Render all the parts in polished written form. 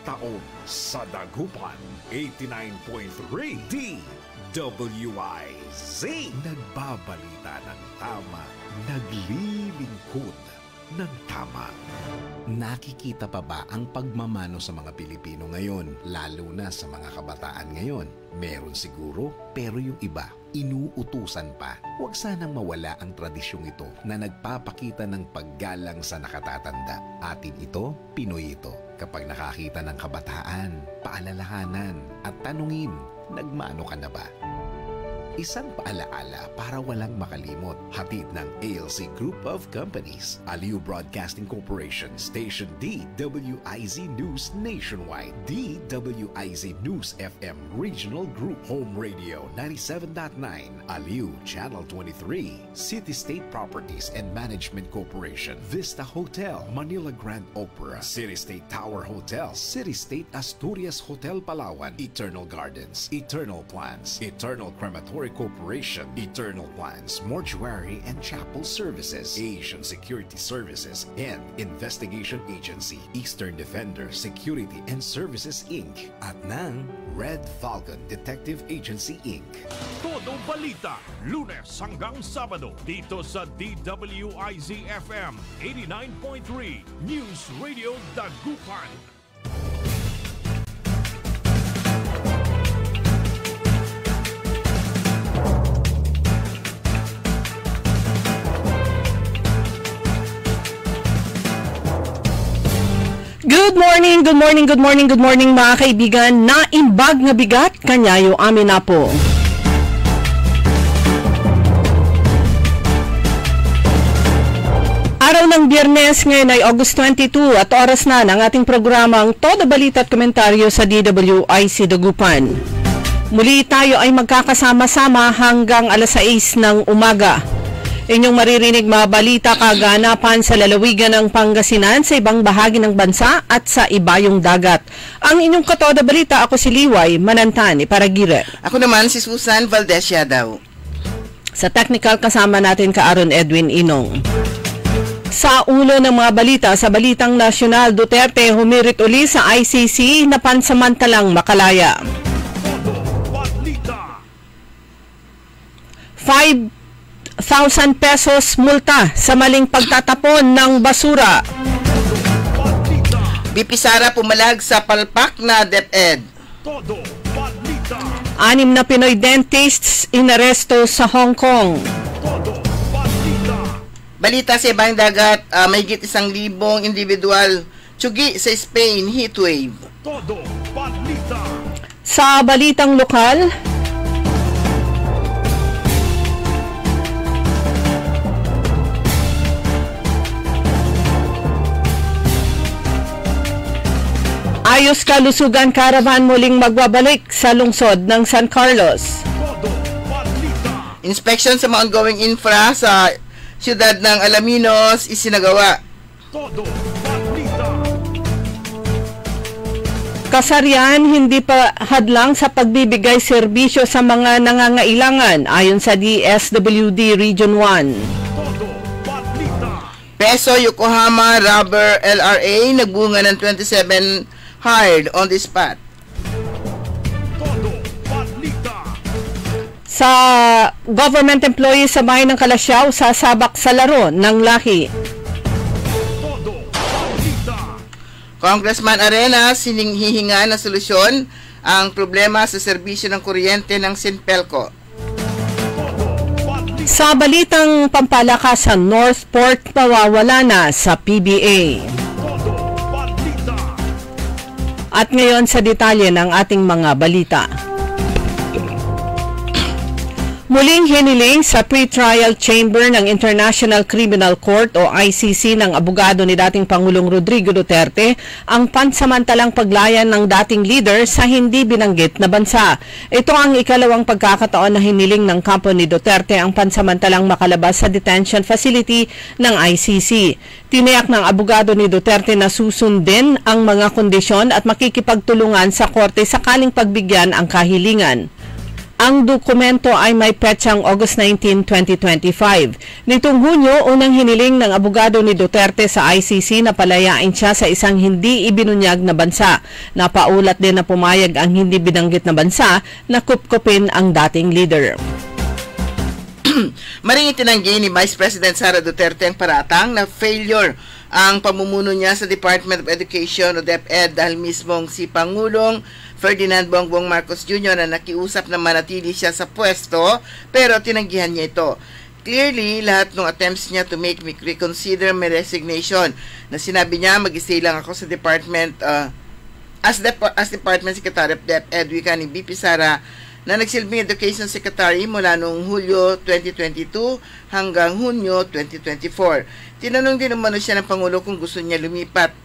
taon sa Dagupan, 89.3 DWIZ. Nagbabalita ng tama, naglilingkod ng tama. Nakikita pa ba ang pagmamano sa mga Pilipino ngayon, lalo na sa mga kabataan ngayon? Meron siguro, pero yung iba, inuutusan pa. Huwag sanang mawala ang tradisyong ito na nagpapakita ng paggalang sa nakatatanda. Atin ito, Pinoy ito. Kapag nakakita ng kabataan, paalalahanan at tanungin, nagmano ka na ba? Isang paalaala para walang makalimot. Hatid ng ALC Group of Companies, Aliw Broadcasting Corporation, Station DWIZ News Nationwide, DWIZ News FM Regional Group, Home Radio 97.9, Aliw Channel 23, City State Properties and Management Corporation, Vista Hotel, Manila Grand Opera, City State Tower Hotel, City State Asturias Hotel Palawan, Eternal Gardens, Eternal Plans, Eternal Crematory Corporation, Eternal Plans, Mortuary and Chapel Services, Asian Security Services, and Investigation Agency, Eastern Defender Security and Services Inc. at ng Red Falcon Detective Agency Inc. Todo balita, Lunes hanggang Sabado, dito sa DWIZ FM 89.3 News Radio Dagupan. Good morning mga kaibigan. Naimbag nga bigat, kanyayo amin na po. Araw ng Biyernes, ngayon ay August 22 at oras na ng ating programang Todo Balita at Komentaryo sa DWIC Dagupan. Muli tayo ay magkakasama-sama hanggang alas 6 ng umaga. Inyong maririnig mga balita kaganapan sa lalawigan ng Pangasinan, sa ibang bahagi ng bansa at sa ibayong dagat. Ang inyong katoda balita, ako si Liway Manantani Paragire. Ako naman si Susan Valdez Yadaw. Sa technical kasama natin ka Aaron Edwin Inong. Sa ulo ng mga balita, sa Balitang Nasyonal, Duterte humirit uli sa ICC na pansamantalang makalaya. 5,000 pesos multa sa maling pagtatapon ng basura. BP Sara pumalag sa palpak na DepEd. 6 na Pinoy dentists inaresto sa Hong Kong. Balita sa ibang dagat, mahigit 1,000 individual tsugi sa Spain heatwave. Sa balitang lokal, ayos kalusugan caravan muling magbabalik sa lungsod ng San Carlos. Inspection sa mga ongoing infra sa siyudad ng Alaminos isinagawa. Kasarian hindi pa hadlang sa pagbibigay serbisyo sa mga nangangailangan ayon sa DSWD Region 1. Peso Yokohama Rubber LRA nagbunga ng 27 hired on the spot. Sa government employees sa bayan ng Kalasyaw, sasabak sa laro ng lahi. Congressman Arenas hihinga ng solusyon ang problema sa serbisyo ng kuryente ng Sinpelco. Sa balitang pampalakasan, Northport mawawala na sa PBA. At ngayon sa detalye ng ating mga balita. Muling hiniling sa pre-trial chamber ng International Criminal Court o ICC ng abogado ni dating Pangulong Rodrigo Duterte ang pansamantalang paglayan ng dating leader sa hindi binanggit na bansa. Ito ang ikalawang pagkakataon na hiniling ng kampo ni Duterte ang pansamantalang makalabas sa detention facility ng ICC. Tiniyak ng abogado ni Duterte na susundin ang mga kondisyon at makikipagtulungan sa korte sakaling pagbigyan ang kahilingan. Ang dokumento ay may petsang August 19, 2025. Nitong Hunyo, unang hiniling ng abogado ni Duterte sa ICC na palayain siya sa isang hindi ibinunyag na bansa. Napaulat din na pumayag ang hindi binanggit na bansa na kupkupin ang dating leader. Maring itinanggi ni Vice President Sara Duterte ang paratang na failure ang pamumuno niya sa Department of Education o DepEd dahil mismong si Pangulong Ferdinand Bongbong Marcos Jr. na nakiusap na manatili siya sa pwesto pero tinanggihan niya ito. Clearly, lahat ng attempts niya to make me reconsider my resignation na sinabi niya mag-stay lang ako sa department as Department Secretary of DepEd, wika ni BP Sara na nagsilbing Education Secretary mula noong Hulyo 2022 hanggang Hunyo 2024. Tinanong din naman siya ng Pangulo kung gusto niya lumipat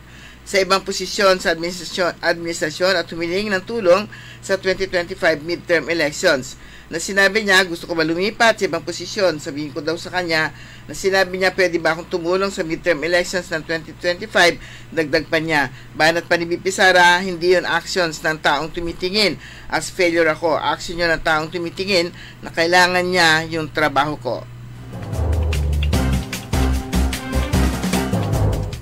sa ibang posisyon sa administrasyon at humiling ng tulong sa 2025 midterm elections. Na sinabi niya, gusto ko ba lumipat sa ibang posisyon? Sabihin ko daw sa kanya na sinabi niya, pwede ba akong tumulong sa midterm elections ng 2025? Dagdag pa niya, banat pa ni BP Sara, hindi yun actions ng taong tumitingin. As failure ako, action yun ng taong tumitingin na kailangan niya yung trabaho ko.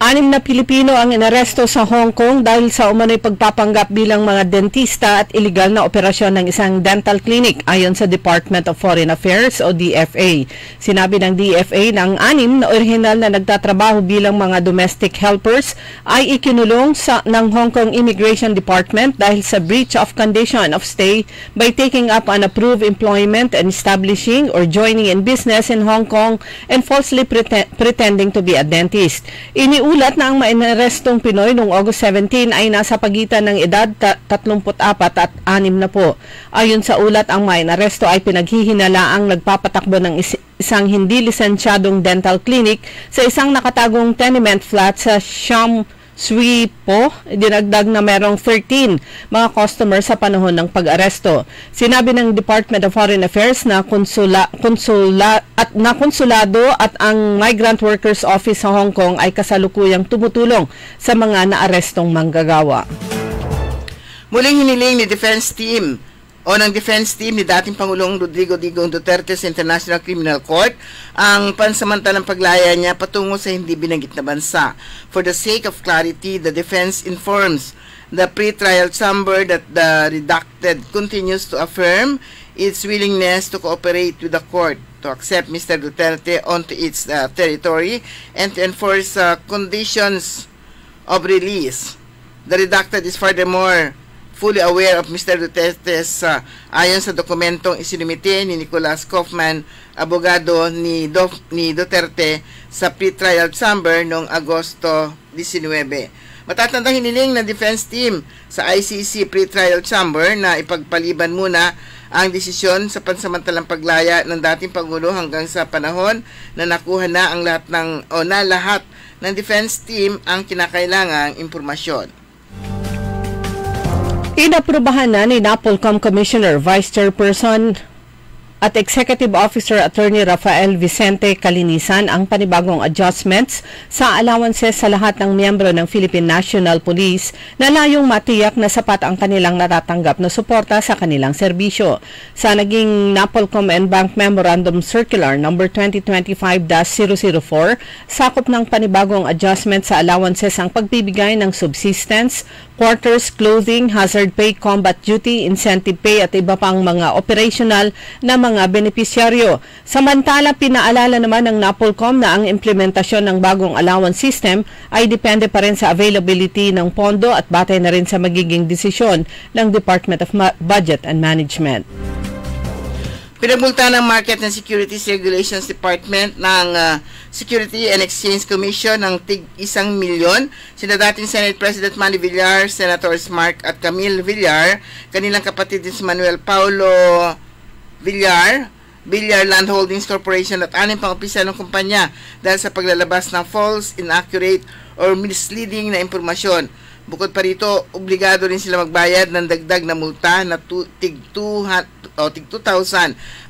6 na Pilipino ang inaresto sa Hong Kong dahil sa umano'y pagpapanggap bilang mga dentista at iligal na operasyon ng isang dental clinic ayon sa Department of Foreign Affairs o DFA. Sinabi ng DFA na ang 6 na orihinal na nagtatrabaho bilang mga domestic helpers ay ikinulong ng Hong Kong Immigration Department dahil sa breach of condition of stay by taking up unapproved employment and establishing or joining in business in Hong Kong and falsely pretending to be a dentist. Iniulat na ang mainarestong Pinoy noong August 17 ay nasa pagitan ng edad 34 at 60 na po. Ayon sa ulat, ang mainaresto ay pinaghihinalaang nagpapatakbo ng isang hindi lisensyadong dental clinic sa isang nakatagong tenement flat sa Sham Sui Po. Dinagdag na merong 13 mga customer sa panahon ng pag-aresto. Sinabi ng Department of Foreign Affairs na konsulado at ang Migrant Workers Office sa Hong Kong ay kasalukuyang tumutulong sa mga naarestong manggagawa. Muling hiniling ni Defense Team ng Defense Team ni dating Pangulong Rodrigo Digong Duterte sa International Criminal Court ang pansamantalang paglaya niya patungo sa hindi binanggit na bansa. For the sake of clarity, the defense informs the pre-trial chamber that the redacted continues to affirm its willingness to cooperate with the court to accept Mr. Duterte onto its territory and to enforce conditions of release. The redacted is furthermore fully aware of Mr. Duterte's ayon sa dokumentong isinumite ni Nicholas Kaufman, abogado ni Duterte sa pre-trial chamber noong Agosto 19. Matatandang hiniling ng defense team sa ICC pre-trial chamber na ipagpaliban muna ang desisyon sa pansamantalang paglaya ng dating Pangulo hanggang sa panahon na nakuha na ang lahat ng defense team ang kinakailangang impormasyon. Inaprubahan na ni NAPOLCOM Commissioner, Vice Chairperson at Executive Officer Attorney Rafael Vicente Calinisan ang panibagong adjustments sa allowances sa lahat ng miyembro ng Philippine National Police na layong matiyak na sapat ang kanilang natatanggap na suporta sa kanilang serbisyo. Sa naging NAPOLCOM and Bank Memorandum Circular No. 2025-004, sakop ng panibagong adjustment sa allowances ang pagbibigay ng subsistence, quarters, clothing, hazard pay, combat duty, incentive pay at iba pang mga operational na mga benepisyaryo. Samantala, pinaalala naman ng NAPOLCOM na ang implementasyon ng bagong allowance system ay depende pa rin sa availability ng pondo at batay na rin sa magiging desisyon ng Department of Budget and Management. Pinagmulta ng Market and Securities Regulations Department ng Security and Exchange Commission ng tig 1 milyon sina dating Senate President Manny Villar, Senators Mark at Camille Villar, kanilang kapatid si Manuel Paulo Villar, Villar Land Holdings Corporation at 6 pang opisyal ng kumpanya dahil sa paglalabas ng false, inaccurate or misleading na impormasyon Bukod pa rito, obligado rin sila magbayad ng dagdag na multa na tig 2,000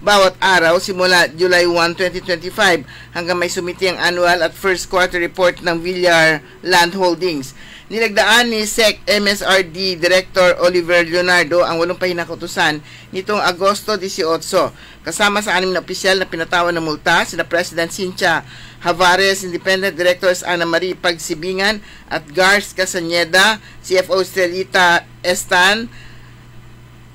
bawat araw simula July 1, 2025 hanggang may sumiti ang annual at first quarter report ng Villar Land Holdings. Nilagdaan ni SEC MSRD Director Oliver Leonardo ang 8 pahinakutusan nitong Agosto 18. Kasama sa 6 na opisyal na pinatawan ng multa, sina President Cynthia Javares, Independent Directors Ana Marie Pagsibingan at Gars Casañeda, CFO Stelita Estan,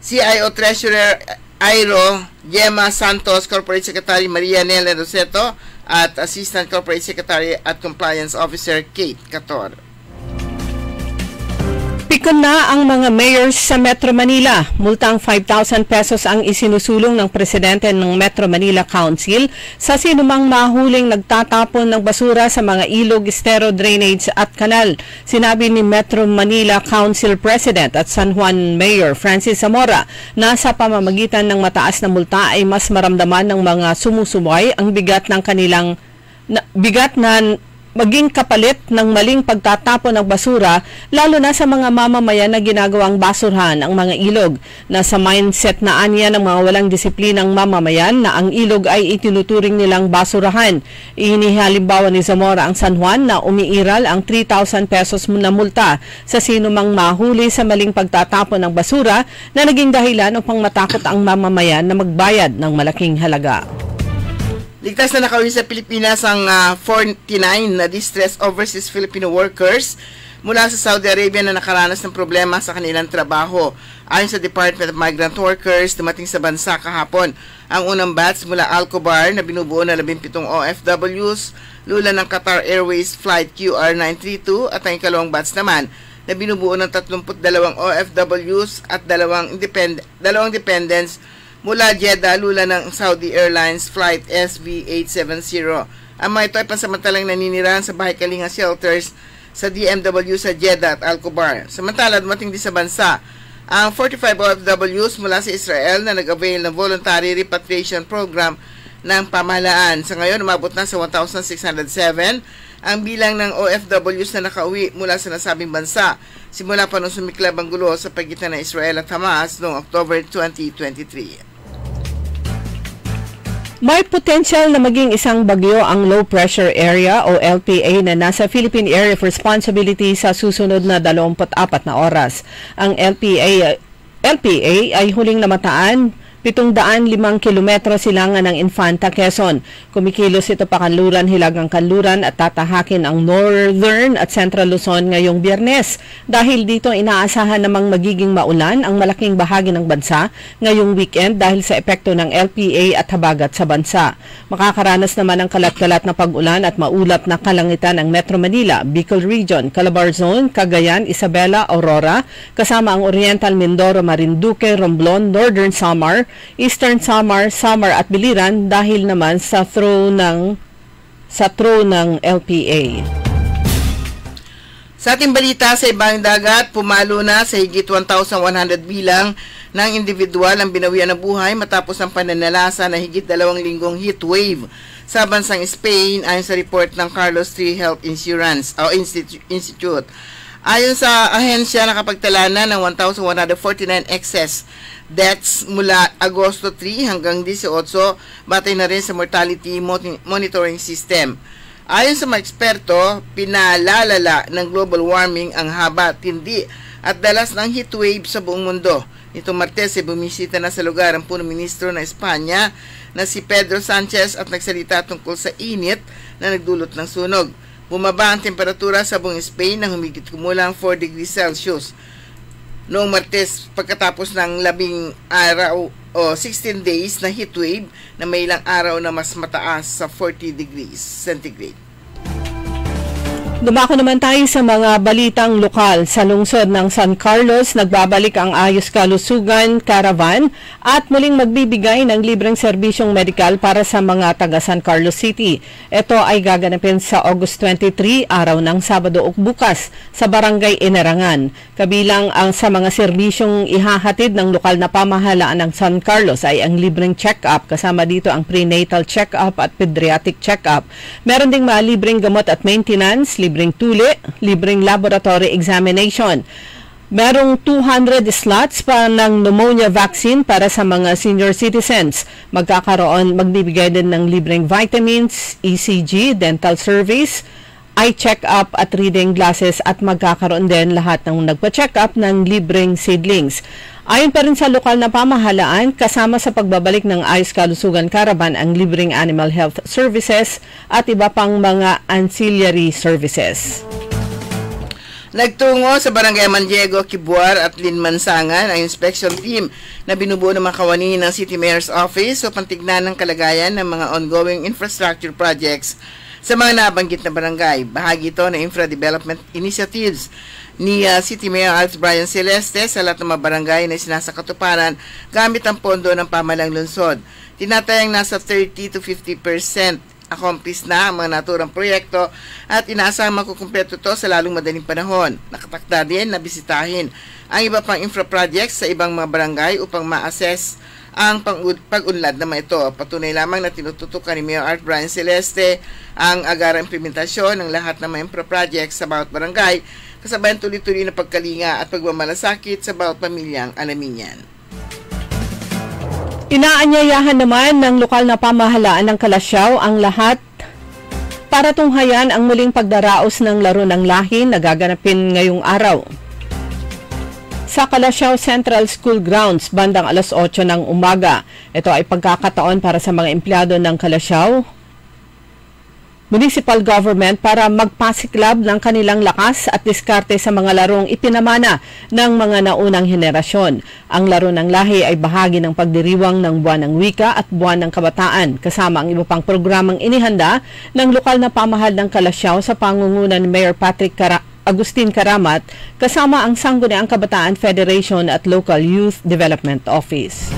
CIO Treasurer Airo Gemma Santos, Corporate Secretary Maria Nela Roseto at Assistant Corporate Secretary at Compliance Officer Kate Cator. Pikon na ang mga mayors sa Metro Manila. Multang 5,000 pesos ang isinusulong ng presidente ng Metro Manila Council sa sinumang mahuling nagtatapon ng basura sa mga ilog, estero, drainage at kanal. Sinabi ni Metro Manila Council President at San Juan Mayor Francis Zamora na sa pamamagitan ng mataas na multa ay mas maramdaman ng mga sumusuway ang bigat ng kanilang maging kapalit ng maling pagtatapon ng basura, lalo na sa mga mamamayan na ginagawang basurhan ang mga ilog. Nasa mindset na anya ng mga walang disiplinang mamamayan na ang ilog ay itinuturing nilang basurahan. Inihalimbawa ni Zamora ang San Juan na umiiral ang 3,000 pesos na multa sa sinumang mahuli sa maling pagtatapon ng basura na naging dahilan upang matakot ang mamamayan na magbayad ng malaking halaga. Ligtas na nakauwi sa Pilipinas ang 49 na distressed overseas Filipino workers mula sa Saudi Arabia na nakaranas ng problema sa kanilang trabaho. Ayon sa Department of Migrant Workers, dumating sa bansa kahapon ang unang batch mula Alcobar na binubuo na 17 OFWs, lula ng Qatar Airways Flight QR932 at ang ikalawang batch naman na binubuo ng 32 OFWs at dalawang dependents mula Jeddah, lula ng Saudi Airlines Flight SV870. Ang mga ito ay pansamantalang naninirahan sa bahay kalinga shelters sa DMW sa Jeddah at Alcobar. Samantala, dumating din sa bansa ang 45 OFWs mula sa Israel na nag-avail ng voluntary repatriation program ng pamahalaan. Sa ngayon, umabot na sa 1,607 ang bilang ng OFWs na nakauwi mula sa nasabing bansa simula pa nung sumiklab ang gulo sa pagitan ng Israel at Hamas noong October 2023. May potensyal na maging isang bagyo ang low pressure area o LPA na nasa Philippine Area of Responsibility sa susunod na 24 na oras. Ang LPA ay huling namataan 705 kilometro silangan ng Infanta, Quezon. Kumikilos ito pakanluran, hilagang kanluran at tatahakin ang Northern at Central Luzon ngayong Biyernes. Dahil dito inaasahan namang magiging maulan ang malaking bahagi ng bansa ngayong weekend dahil sa epekto ng LPA at habagat sa bansa. Makakaranas naman ng kalat-kalat na pag-ulan at maulap na kalangitan ang Metro Manila, Bicol Region, Calabar Zone, Cagayan, Isabela, Aurora, kasama ang Oriental Mindoro, Marinduque, Romblon, Northern Samar, Eastern Samar, Samar at Biliran dahil naman sa throw ng LPA. Sa ating balita, sa ibang dagat, pumalo na sa higit 1,100 bilang ng individual ang binawian ng buhay matapos ang pananalasa na higit 2 linggong heat wave sa bansang Spain ayon sa report ng Carlos III Health Insurance Institute. Ayon sa ahensya, nakapagtala na ng 1,149 excess deaths mula Agosto 3 hanggang 18, batay na rin sa mortality monitoring system. Ayon sa mga eksperto, pinalalala ng global warming ang haba, tindi at dalas ng heat wave sa buong mundo. Nitong Martes ay bumisita na sa lugar ang punong ministro ng Espanya na si Pedro Sanchez at nagsalita tungkol sa init na nagdulot ng sunog. Bumaba ang temperatura sa buong Spain ng humigit kumulang 4 degrees Celsius noong Martes pagkatapos ng 16 days na heat wave na may ilang araw na mas mataas sa 40 degrees centigrade. Dumako naman tayo sa mga balitang lokal. Sa lungsod ng San Carlos, nagbabalik ang Ayos Kalusugan Caravan at muling magbibigay ng libreng serbisyong medikal para sa mga taga San Carlos City. Ito ay gaganapin sa August 23, araw ng Sabado o bukas sa Barangay Inarangan. Kabilang ang sa mga serbisyong ihahatid ng lokal na pamahalaan ng San Carlos ay ang libreng check-up, kasama dito ang prenatal check-up at pediatric check-up. Meron ding mga libreng gamot at maintenance, libreng tuli, libreng laboratory examination. Merong 200 slots pa ng pneumonia vaccine para sa mga senior citizens. Magbibigay din ng libreng vitamins, ECG, dental service, eye check-up at reading glasses at magkakaroon din lahat ng nagpa-check-up ng libreng seedlings. Ayon pa rin sa lokal na pamahalaan, kasama sa pagbabalik ng Ayos Kalusugan Caravan ang libreng animal health services at iba pang mga ancillary services. Nagtungo sa Barangay Mandiego, Kibuar at Linmansangan ang inspection team na binubuo ng mga kawani ng City Mayor's Office upang tignan ng kalagayan ng mga ongoing infrastructure projects sa mga nabanggit na barangay. Bahagi ito ng infra-development initiatives ni City Mayor Alex Brian Celeste sa lahat ng mga barangay na sinasakatuparan gamit ang pondo ng pamahalang lungsod. Tinatayang nasa 30 to 50% accomplished na ang mga naturang proyekto at inaasahang makukumpleto ito sa lalong madaling panahon. Nakatakda din na bisitahin ang iba pang infra projects sa ibang mga barangay upang ma-assess ang pag-unlad naman ito. Patunay lamang na tinututukan ni Mayor Art Brian Celeste ang agarang implementasyon ng lahat ng mga infra projects sa bawat barangay, kasabayan tuloy-tuloy na pagkalinga at pagmamalasakit sa bawat pamilyang alamin yan. Inaanyayahan naman ng lokal na pamahalaan ng Kalasyaw ang lahat para tunghayan ang muling pagdaraos ng laro ng lahi na gaganapin ngayong araw. Sa Kalasyaw Central School Grounds, bandang 8:00 ng umaga. Ito ay pagkakataon para sa mga empleyado ng Kalasyaw Municipal Government para magpasiklab ng kanilang lakas at diskarte sa mga larong ipinamana ng mga naunang henerasyon. Ang laro ng lahi ay bahagi ng pagdiriwang ng Buwan ng Wika at Buwan ng Kabataan, kasama ang iba pang programang inihanda ng lokal na pamahal ng Kalasyaw sa pangunguna ni Mayor Patrick Agustin Karamat, kasama ang Sangguniang Kabataan Federation at Local Youth Development Office.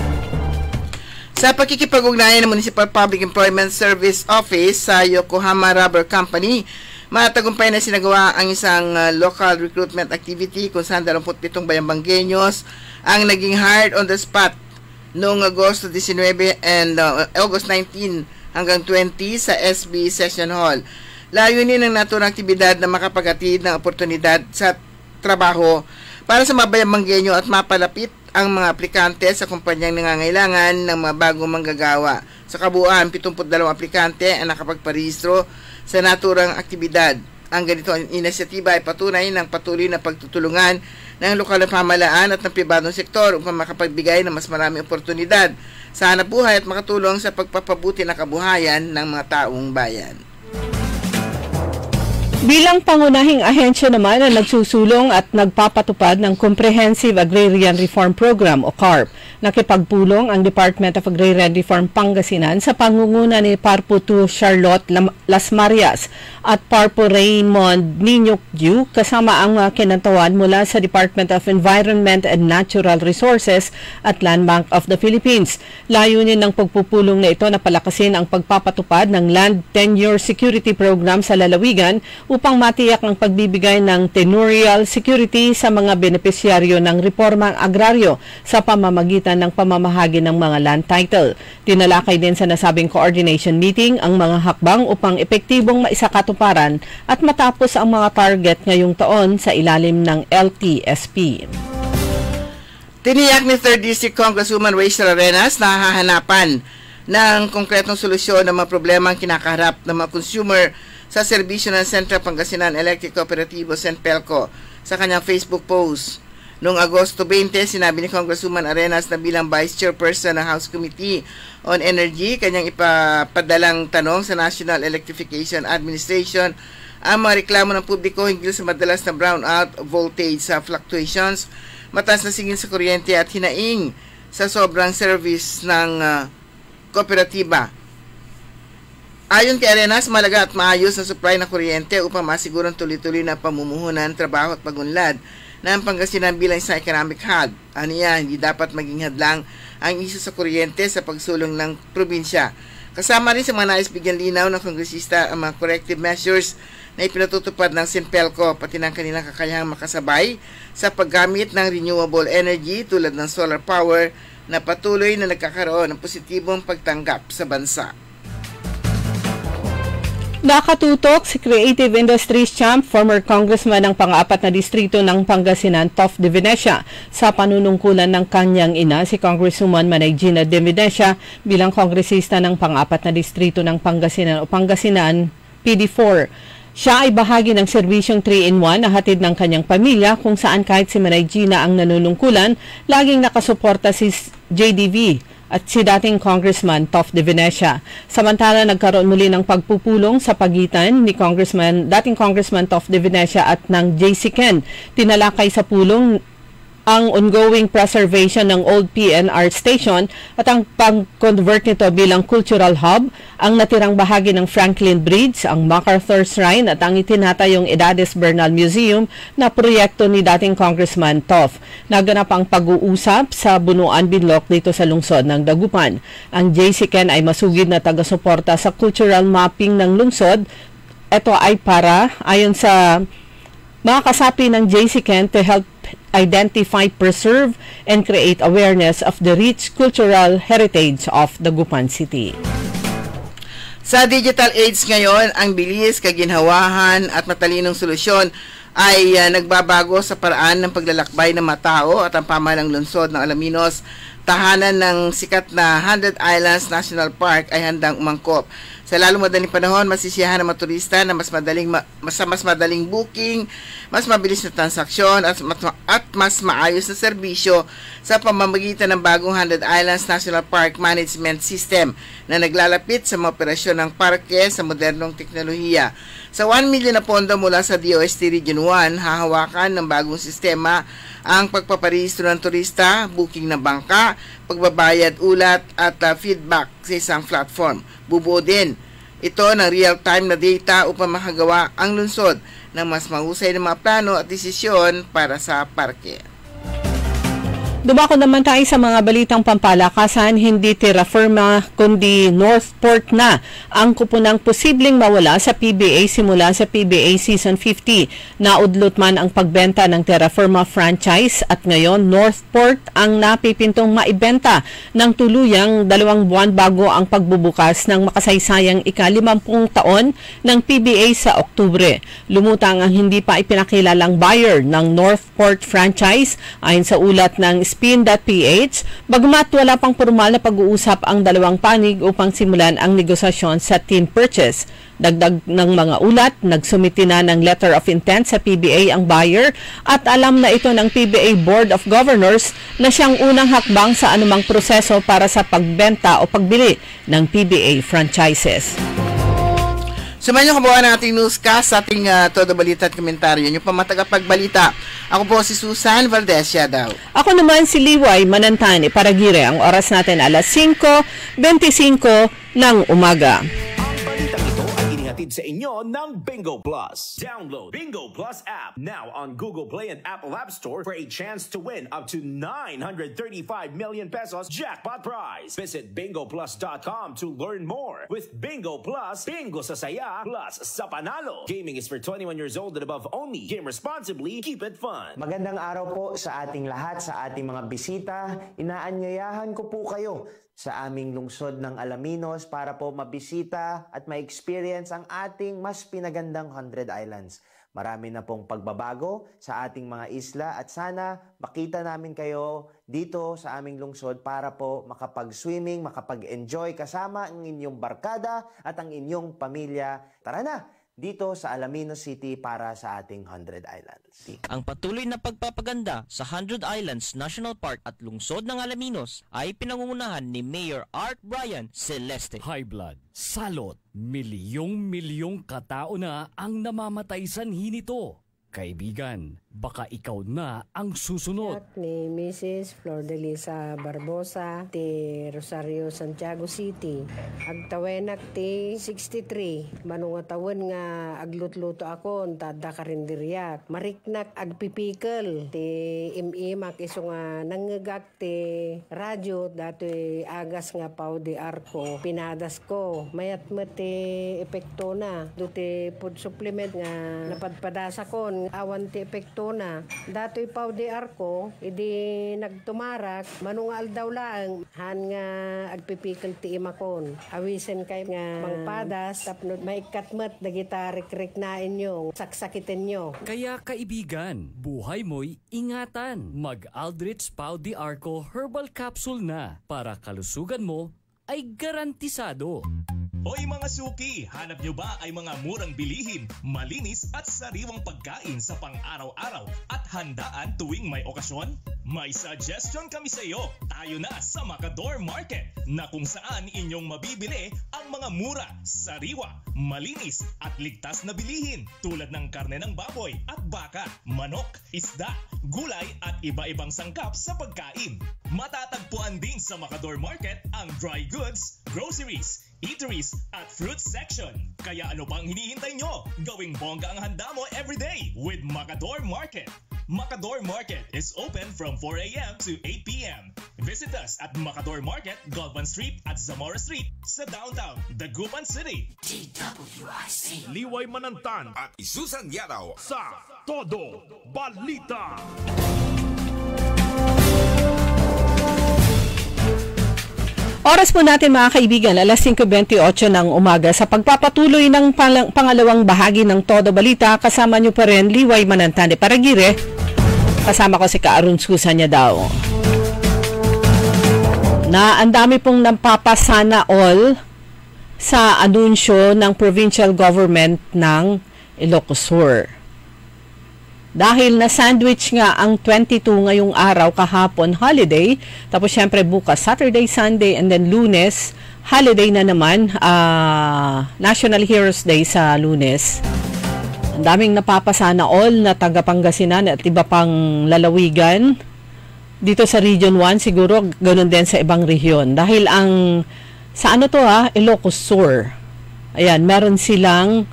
Sa pakikipag-ugnayan ng Municipal Public Employment Service Office sa Yokohama Rubber Company, matagumpay na sinagawa ang isang local recruitment activity kung saan 27 bayambanggenyos ang naging hired on the spot noong Agosto 19 and August 19 hanggang 20 sa SB Session Hall. Layunin ng naturang aktibidad na makapaghatid ng oportunidad sa trabaho para sa mga bayambanggenyo at mapalapit ang mga aplikante sa kumpanyang nangangailangan ng mga bagong manggagawa. Sa kabuuan, 72 aplikante ang nakapagparehistro sa naturang aktibidad. Ang ganito inisyatiba ay patunay ng patuloy na pagtutulungan ng lokal na pamahalaan at ng pribadong sektor upang makapagbigay ng mas maraming oportunidad sa hanapbuhay at makatulong sa pagpapabuti ng kabuhayan ng mga taong bayan. Bilang pangunahing ahensya naman na nagsusulong at nagpapatupad ng Comprehensive Agrarian Reform Program o CARP, nakipagpulong ang Department of Agrarian Reform Pangasinan sa pangunguna ni Parpo II Charlotte Las Marias at Parpo Raymond Niño Q, kasama ang kinantawan mula sa Department of Environment and Natural Resources at Land Bank of the Philippines. Layunin ng pagpupulong na ito na palakasin ang pagpapatupad ng Land Tenure Security Program sa lalawigan upang matiyak ang pagbibigay ng tenurial security sa mga benepisyaryo ng reformang agraryo sa pamamagitan ng pamamahagi ng mga land title. Tinalakay din sa nasabing coordination meeting ang mga hakbang upang epektibong maisakatuparan at matapos ang mga target ngayong taon sa ilalim ng LTSP. Tiniyak ni 3rd District Congresswoman Rachel Arenas na hahanapan ng konkretong solusyon ng mga problema ang kinakaharap ng mga consumer sa serbisyo ng Central Pangasinan Electric Cooperativo Senpelco. Sa kanyang Facebook post noong Agosto 20, sinabi ni Congresswoman Arenas na bilang Vice Chairperson ng House Committee on Energy, kanyang ipapadalang tanong sa National Electrification Administration ang mga reklamo ng publiko hinggil sa madalas na brownout, voltage sa fluctuations, mataas na singil sa kuryente at hinaing sa sobrang service ng kooperatiba. Ayon kay Arenas, malaga at maayos na supply ng kuryente upang masigurong tuloy-tuloy na pamumuhunan, trabaho at pagunlad ng Pangasinan bilang isang economic hub. Aniya, hindi dapat maging hadlang ang isyu sa kuryente sa pagsulong ng probinsya. Kasama rin sa mga nais bigyan linaw ng kongresista ang mga corrective measures na ipinatutupad ng Senpelco, pati ng kanilang kakayahang makasabay sa paggamit ng renewable energy tulad ng solar power na patuloy na nagkakaroon ng positibong pagtanggap sa bansa. Nakatutok si Creative Industries Champ, former congressman ng pang-apat na distrito ng Pangasinan, Toph De Venecia, sa panunungkulan ng kanyang ina, si Congresswoman Manay Gina De Venecia, bilang kongresista ng pang-apat na distrito ng Pangasinan o Pangasinan PD4. Siya ay bahagi ng serbisyong 3-in-1 na hatid ng kanyang pamilya, kung saan kahit si Manay Gina ang nanunungkulan, laging nakasuporta si JDV at si dating Congressman Toph De Venecia. Samantala, nagkaroon muli ng pagpupulong sa pagitan ni dating Congressman Toph De Venecia at ng JC Ken. Tinalakay sa pulong ang ongoing preservation ng old PNR station at ang pag-convert nito bilang cultural hub, ang natirang bahagi ng Franklin Bridge, ang MacArthur Shrine at ang itinatayong Edades Bernal Museum na proyekto ni dating Congressman Toph. Naganap ang pag-uusap sa Bunuan Binloc dito sa lungsod ng Dagupan. Ang JC Ken ay masugid na taga-suporta sa cultural mapping ng lungsod. Ito ay para, ayon sa mga kasapi ng JC Ken, to help identify, preserve, and create awareness of the rich cultural heritage of Dagupan City. Sa digital age ngayon, ang bilis, kaginhawahan at matalinong solusyon ay nagbabago sa paraan ng paglalakbay ng mga tao at ang pamahalang lungsod ng Alaminos. Tahanan ng sikat na 100 Islands National Park ay handang umangkop. Sa lalong madaling panahon, masisiyahan ng mga turista na mas madaling booking, mas mabilis na transaksyon at mas maayos na serbisyo sa pamamagitan ng bagong 100 Islands National Park Management System na naglalapit sa mga operasyon ng parke sa modernong teknolohiya. Sa 1 million na pondo mula sa DOST Region 1, hahawakan ng bagong sistema ang pagpaparehistro ng turista, booking ng bangka, pagbabayad ulat at feedback sa isang platform. Bubuo din ito ng real-time na data upang makagawa ang lungsod ng mas mahusay na mga plano at desisyon para sa parke. Dumako naman tayo sa mga balitang pampalakasan. Hindi terra firma kundi Northport na ang kupunang posibleng mawala sa PBA simula sa PBA Season 50. Naudlot man ang pagbenta ng terra firma franchise at ngayon Northport ang napipintong maibenta ng tuluyang 2 buwan bago ang pagbubukas ng makasaysayang ika-50 taon ng PBA sa Oktubre. Lumutang ang hindi pa ipinakilalang buyer ng Northport franchise ayon sa ulat ng Spin.ph, bagamat wala pang formal na pag-uusap ang dalawang panig upang simulan ang negosasyon sa team purchase. Dagdag ng mga ulat, nagsumiti na ng letter of intent sa PBA ang buyer at alam na ito ng PBA Board of Governors na siyang unang hakbang sa anumang proseso para sa pagbenta o pagbili ng PBA franchises. Sumayin niyo kabuuan ng ating newscast sa ating todo balita at komentaryo. Yung pamatagapagbalita. Ako po si Susan Valdez Yadaw. Ako naman si Liway Manantani. Paragire, ang oras natin alas 5:25 ng umaga. Sa inyo ng Bingo Plus. Download Bingo Plus app now on Google Play and Apple App Store for a chance to win up to 935 million pesos jackpot prize. Visit bingoplus.com to learn more. With Bingo Plus, bingo sa saya plus sa panalo. Gaming is for 21 years old and above only. Game responsibly. Keep it fun. Magandang araw po sa ating lahat, sa ating mga bisita. Inaanyayahan ko po kayo sa aming lungsod ng Alaminos para po mabisita at ma-experience ang ating mas pinagandang 100 Islands. Marami na pong pagbabago sa ating mga isla at sana makita namin kayo dito sa aming lungsod para po makapag-swimming, makapag-enjoy kasama ang inyong barkada at ang inyong pamilya. Tara na! Dito sa Alaminos City para sa ating 100 Islands. Ang patuloy na pagpapaganda sa 100 Islands National Park at lungsod ng Alaminos ay pinangungunahan ni Mayor Art Brian Celeste. High blood, salot, milyong-milyong katao na ang namamatay sanhi nito. Kaibigan, baka ikaw na ang susunod. Ni Mrs. Flor de Lisa Barbosa, ti Rosario, Santiago City. Agtawenak ti 63. Manungatawan nga aglutluto ako, tada karindiriyak. Mariknak agpipikal. Ti imimak iso nga nangagak ti radyo, dati agas nga pao di arko. Pinadas ko. Mayat ti epekto na. Duti food supplement nga napadpadasa ko. Awan ti epekto na. Dato'y pao di arko, idi nagtumarak, manungal daw lang, han nga agpipikil ti imakon. Awisen kay nga mangpadas, tapno maikatmat, dagita rikrik na inyo, saksakitin nyo. Kaya kaibigan, buhay mo'y ingatan. Mag-Aldrich Pau di Arco Herbal Capsule na para kalusugan mo ay garantisado. Hoy mga suki, hanap nyo ba ay mga murang bilihin, malinis at sariwang pagkain sa pang-araw-araw at handaan tuwing may okasyon? May suggestion kami sa iyo. Tayo na sa Macador Market na kung saan inyong mabibili ang mga mura, sariwa, malinis at ligtas na bilihin tulad ng karne ng baboy at baka, manok, isda, gulay at iba-ibang sangkap sa pagkain. Matatagpuan din sa Macador Market ang dry goods, groceries, eateries at fruit section. Kaya ano pang hinihintay nyo? Gawing bongga ang handa mo everyday with Macador Market. Macador Market is open from 4 a.m. to 8 p.m. Visit us at Macador Market, Galvan Street at Zamora Street sa downtown Dagupan City. DWIC. Liway Manantan at Isusan Yaraw sa Todo Balita. Oras po natin mga kaibigan, alas 5:28 ng umaga sa pagpapatuloy ng pangalawang bahagi ng Todo Balita. Kasama nyo pa rin Liway Manantane Paragire. Kasama ko si Ka-Arun Susan niya daw. Na ang dami pong napapasana all sa anunsyo ng provincial government ng Ilocos Sur. Dahil na-sandwich nga ang 22 ngayong araw kahapon, holiday. Tapos syempre bukas, Saturday, Sunday, and then Lunes, holiday na naman. National Heroes Day sa Lunes. Ang daming napapasana all na taga Pangasinan at iba pang lalawigan. Dito sa Region 1, siguro ganun din sa ibang rehiyon. Dahil sa ano to Ilocos Sur. Ayan, meron silang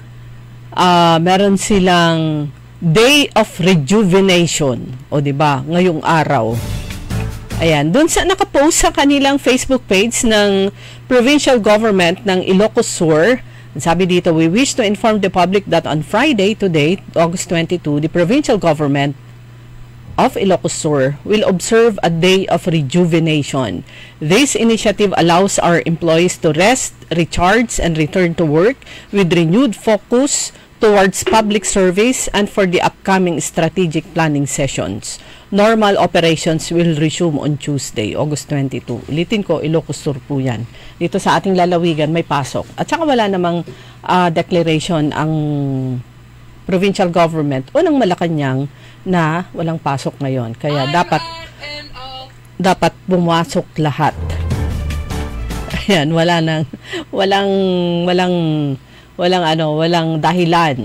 Day of Rejuvenation, o diba, ngayong araw. Ayan, dun sa nakapost sa kanilang Facebook page ng Provincial Government ng Ilocos Sur, sabi dito, we wish to inform the public that on Friday, today, August 22, the Provincial Government of Ilocos Sur will observe a day of rejuvenation. This initiative allows our employees to rest, recharge, and return to work with renewed focus towards public service and for the upcoming strategic planning sessions. Normal operations will resume on Tuesday, August 22. Ulitin ko, Ilocos Sur po yan. Dito sa ating lalawigan may pasok. At saka wala namang declaration ang provincial government o ng Malacanang na walang pasok ngayon. Kaya dapat bumasok lahat. Ayan, walang dahilan.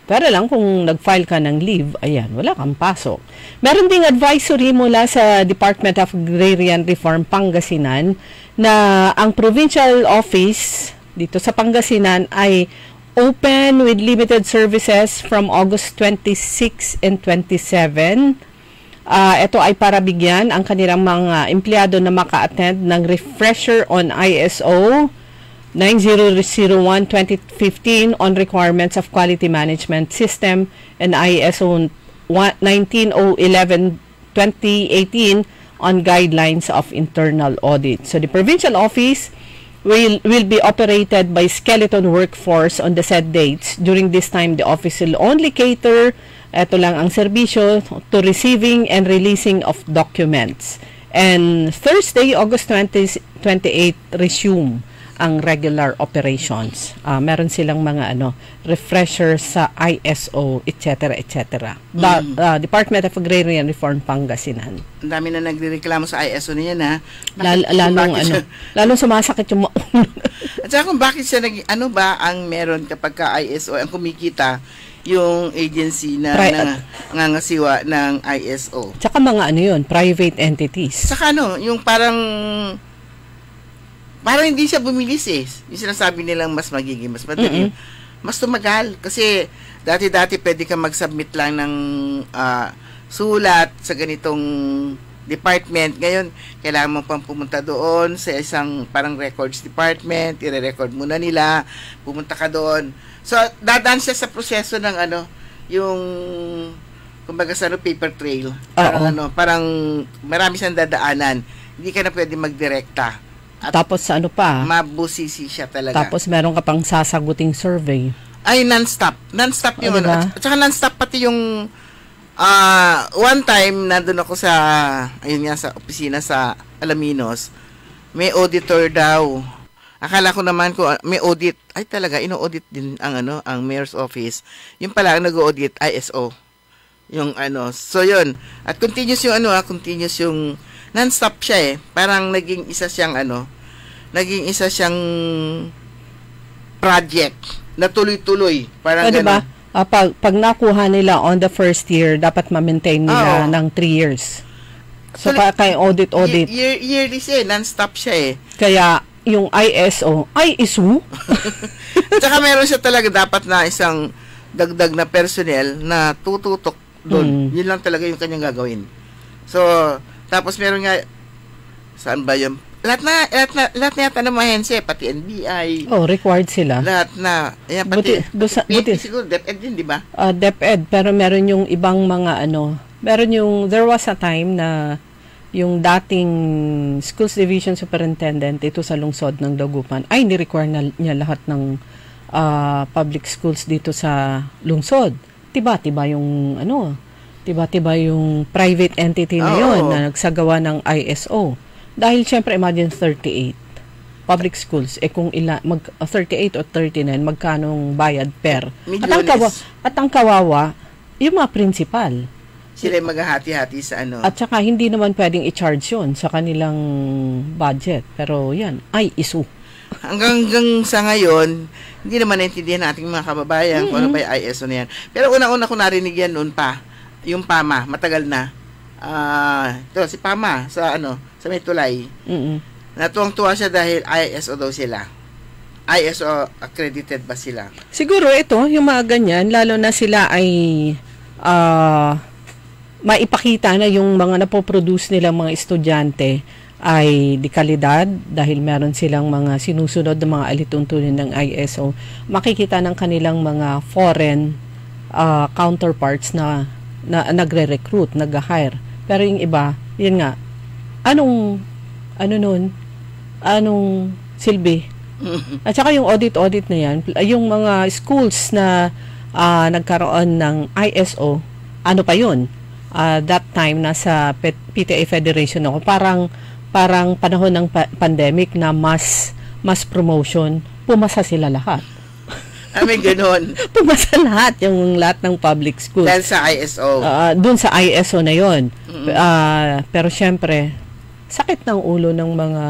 Pero lang kung nag-file ka ng leave, ayan, wala kang pasok. Meron ding advisory mula sa Department of Agrarian Reform Pangasinan na ang provincial office dito sa Pangasinan ay open with limited services from August 26 and 27. Ito ay para bigyan ang kanilang mga empleyado na maka-attend ng refresher on ISO 9001-2015 on requirements of quality management system and ISO 19011-2018 on guidelines of internal audit. So the provincial office will be operated by skeleton workforce on the said dates. During this time, the office will only cater, ito lang ang serbisyo, to receiving and releasing of documents. And Thursday, August 28, resume ang regular operations. Meron silang mga refresher sa ISO, etc. etc. Department of Agrarian Reform Pangasinan. Ang dami na nagrereklamo sa ISO niya na. Lalong sumasakit yung At saka kung bakit siya ano ba ang meron kapag ka ISO ang kumikita yung agency na nangangasiwa ng ISO. Tsaka mga private entities. Tsaka yung parang hindi siya bumilis Yung sinasabi nilang mas magiging mas madali. Mas tumagal. Kasi dati-dati pwede ka mag-submit lang ng sulat sa ganitong department. Ngayon, kailangan mo pang pumunta doon sa isang parang records department. I-record muna nila. Pumunta ka doon. So, dadaan siya sa proseso ng yung kumbaga sa paper trail. Parang parang marami siyang dadaanan. Hindi ka na pwede magdirekta. At tapos ano pa? Mabusisi siya talaga. Tapos meron ka pang sasaguting survey. Ay, non-stop. Non-stop yun. Diba? At saka non-stop pati yung one time nandun ako sa sa opisina sa Alaminos. May auditor daw. Akala ko naman ko may audit. Ay talaga, ino-audit din ang mayor's office. Yung pala ang nag-audit ISO. Yung So yun. At continuous yung continuous yung non-stop siya eh. Parang naging isa siyang project na tuloy-tuloy. Parang diba? Pag nakuha nila on the first year, dapat ma-maintain nila ng 3 years. So kay audit. Yearly siya eh. Non-stop siya eh. Kaya yung ISO. Tsaka meron siya talaga dapat na isang dagdag na personnel na tututok doon. Yun lang talaga yung kanyang gagawin. So, tapos meron nga, saan ba yun? Lahat na yata ng mga ahensya, pati NBI. Required sila. Lahat na. Ayan, pati, siguro, DepEd din, di ba? DepEd, pero meron yung ibang mga there was a time na yung dating Schools Division Superintendent ito sa lungsod ng Dagupan ay ni-require niya lahat ng public schools dito sa lungsod. Tiba-tiba yung yung private entity na yun na nagsagawa ng ISO. Dahil syempre imagine 38 public schools kung 38 o 39 magkanong bayad per. At ang kawawa yung mga principal. Sila maghahati-hati sa At saka hindi naman pwedeng i-charge yun sa kanilang budget. Pero yan, ISO. Hanggang sa ngayon, hindi naman naintindihan nating mga kababayan kung ano ba yung ISO na yan. Pero una-una ko narinig yan noon pa. Yung PAMA, matagal na. Ito, si PAMA sa May Tulay. Natuwang-tuwa siya dahil ISO daw sila. ISO accredited ba sila? Siguro ito, yung mga ganyan, lalo na sila ay maipakita na yung mga napoproduce nilang mga estudyante ay di kalidad dahil meron silang mga sinusunod na mga alituntunin ng ISO. Makikita ng kanilang mga foreign counterparts na nagre-recruit, nag-hire. Pero yung iba, yun nga, anong silbi? At saka yung audit na yan, yung mga schools na nagkaroon ng ISO, ano pa yun? That time nasa PTA Federation ako, parang panahon ng pandemic na mass promotion, pumasa sila lahat. May ganon. Pumasa lahat ng public schools. Dahil sa ISO. Doon sa ISO na yon. Pero syempre, sakit ng ulo ng mga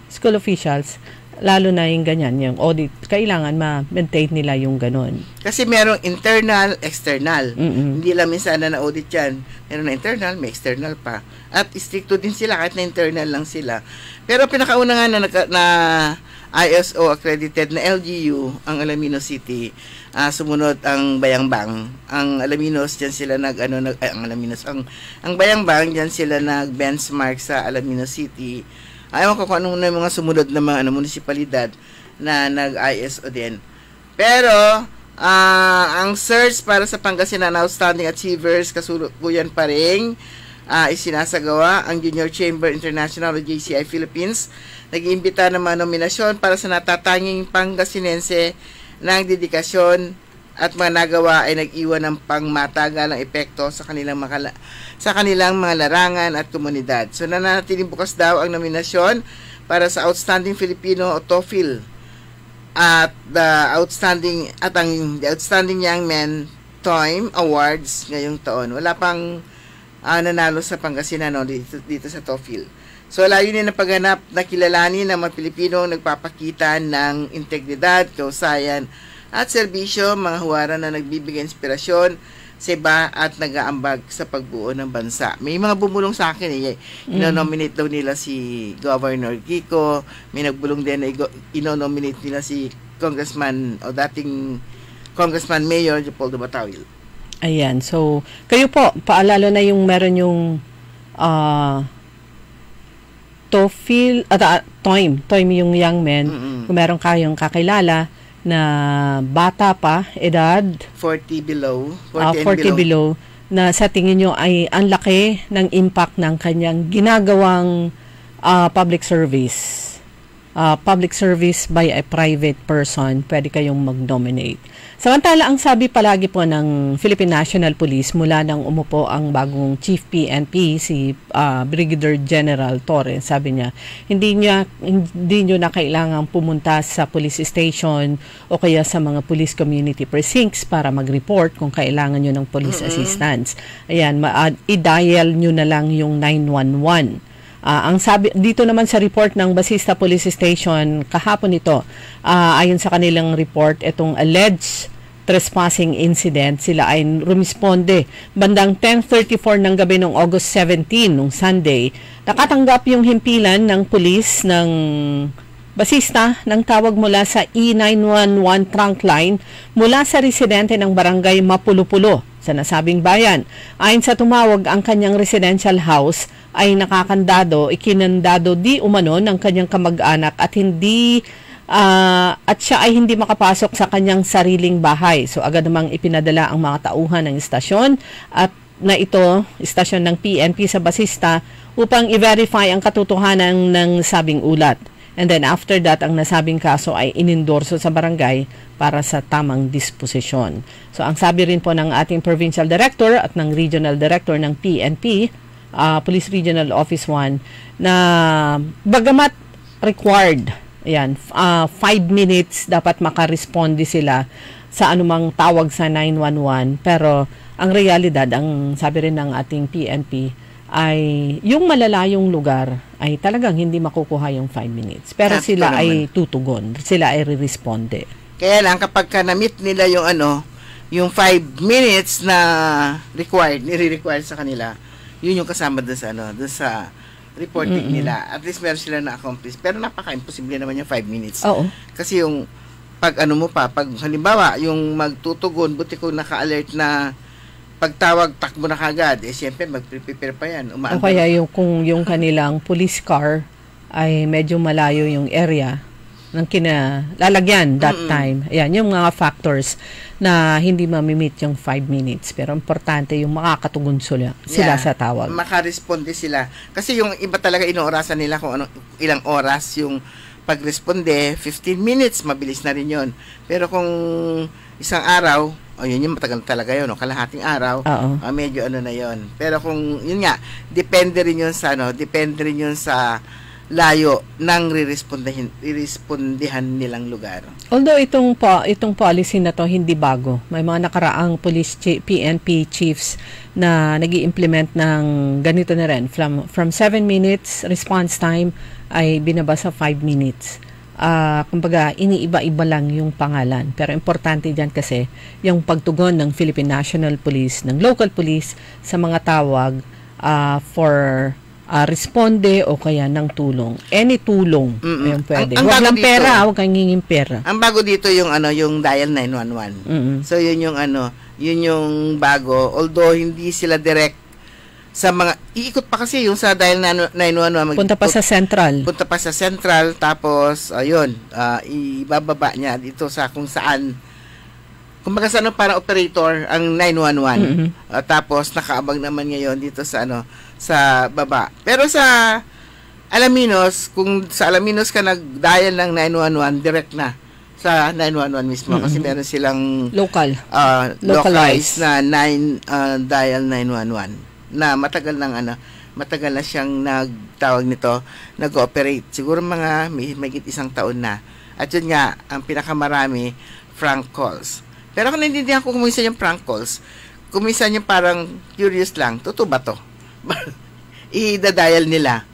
school officials, lalo na yung ganyan, yung audit, kailangan ma-maintain nila yung ganon. Kasi merong internal, external. Hindi lang minsan na audit yan. Meron na internal, may external pa. At stricto din sila kahit na internal lang sila. Pero pinakauna nga na ISO accredited na LGU, ang Alaminos City, sumunod ang Bayangbang. Ang Alaminos, dyan sila ang Bayangbang, dyan sila nag-benchmark sa Alaminos City. Ayaw ko kung anong na mga sumunod na mga munisipalidad na nag-ISO din. Pero, ang search para sa Pangasinan Outstanding Achievers, kasulukuyan pa rin, isinasagawa ang Junior Chamber International o JCI Philippines. Nag-iimbita ng mga nominasyon para sa natatanging Pangasinense ng dedikasyon at mga nagawa ay nag-iwan ng pangmatagalang epekto sa kanilang mga larangan at komunidad. So nananatiling bukas daw ang nominasyon para sa Outstanding Filipino o TOEFL at the Outstanding Young Men Time Awards ngayong taon. Wala pang nanalo sa Pangasinan dito sa TOEFL. So layunin na pagganap na kilalanin ng mga Pilipino nagpapakita ng integridad, kausayan at serbisyo, mga huwaran na nagbibigay inspirasyon sa iba at nag-aambag sa pagbuo ng bansa. May mga bumulong sa akin ino-nominate daw nila si Governor Kiko, may nagbulong din na ino-nominate nila si Congressman o dating Congressman Mayor Leopoldo Batawil. Ayan, so kayo po, paalala na yung meron yung TOEFL at TOEM yung young men. Kung meron kayong kakilala na bata pa, edad 40 below, 40 below, na sa tingin nyo ay ang laki ng impact ng kanyang ginagawang public service by a private person, pwede kayong mag-nominate. Samantala, ang sabi palagi po ng Philippine National Police mula nang umupo ang bagong Chief PNP, si Brigadier General Torres, sabi niya, hindi nyo na kailangang pumunta sa police station o kaya sa mga police community precincts para mag-report kung kailangan nyo ng police assistance. Ayan, i-dial nyo na lang yung 911. Ang sabi dito naman sa report ng Basista Police Station kahapon ito, ayon sa kanilang report, itong alleged trespassing incident, sila ay rumisponde bandang 10:34 ng gabi noong August 17 nung Sunday. Nakatanggap yung himpilan ng pulis ng Basista ng tawag mula sa E911 trunk line mula sa residente ng barangay Mapulupulo sa nasabing bayan. Ayon sa tumawag, ang kanyang residential house ay nakakandado, ikinandado di umano ng kanyang kamag-anak at siya ay hindi makapasok sa kanyang sariling bahay. So agad namang ipinadala ang mga tauhan ng istasyon at na ito, istasyon ng PNP sa Basista upang i-verify ang katotohanan ng sabing ulat. And then after that, ang nasabing kaso ay inendorso sa barangay para sa tamang disposisyon. So ang sabi rin po ng ating Provincial Director at ng Regional Director ng PNP, Police Regional Office 1, na bagamat required, 5 minutes dapat makaresponde sila sa anumang tawag sa 911, pero ang realidad, ang sabi rin ng ating PNP, ay yung malalayong lugar ay talagang hindi makukuha yung 5 minutes. Pero sila ay tutugon, sila ay re-responde. Kaya lang kapag na-meet nila yung 5 minutes na nire-require sa kanila, yun yung kasama doon sa reporting nila. At least meron sila na-accomplish. Pero napaka-imposible naman yung 5 minutes. Oo. Kasi yung pag pag halimbawa, yung magtutugon, buti kung naka-alert na pagtawag, takbo na kagad, siyempre mag-prepare pa yan. O kaya kung yung kanilang police car ay medyo malayo yung area ng kinalalagyan that time. Ayan, yung mga factors na hindi mamimit yung 5 minutes. Pero importante yung makakatugon sila sa tawag. Makaresponde sila. Kasi yung iba talaga inoorasan nila kung ilang oras yung pagresponde, 15 minutes, mabilis na rin yun. Pero kung isang araw, yun yung matagal talaga yun, kalahating araw, medyo na yun. Pero kung, yun nga, depende rin yun sa layo ng rirespondihan nilang lugar. Although itong policy na to hindi bago. May mga nakaraang PNP chiefs na nag-i-implement ng ganito na rin. From 7 minutes response time ay binaba sa 5 minutes. Kumbaga, iniiba-iba lang yung pangalan. Pero importante dyan kasi yung pagtugon ng Philippine National Police, ng local police sa mga tawag for responde o kaya ng tulong. Any tulong, yung pwede. Huwag lang pera, huwag kang hingin pera. Ang bago dito yung yung dial 911. So yun yung bago. Although hindi sila direct sa mga iikot pa kasi yung sa dial 911 punta pa sa central tapos ibababa niya dito sa kung saan kumbaga sa para operator ang 911 tapos nakaabang naman ngayon dito sa sa baba. Pero sa Alaminos, kung sa Alaminos ka nag-dial ng 911, direct na sa 911 mismo kasi meron silang localized na dial 911 na matagal na siyang nagtawag nito, nag-ooperate. Siguro mga may isang taon na. At yun nga, ang pinakamarami, prank calls. Pero kung naintindihan ko kung minsan yung prank calls, kung minsan yung parang curious lang, totoo ba to? I-dial nila.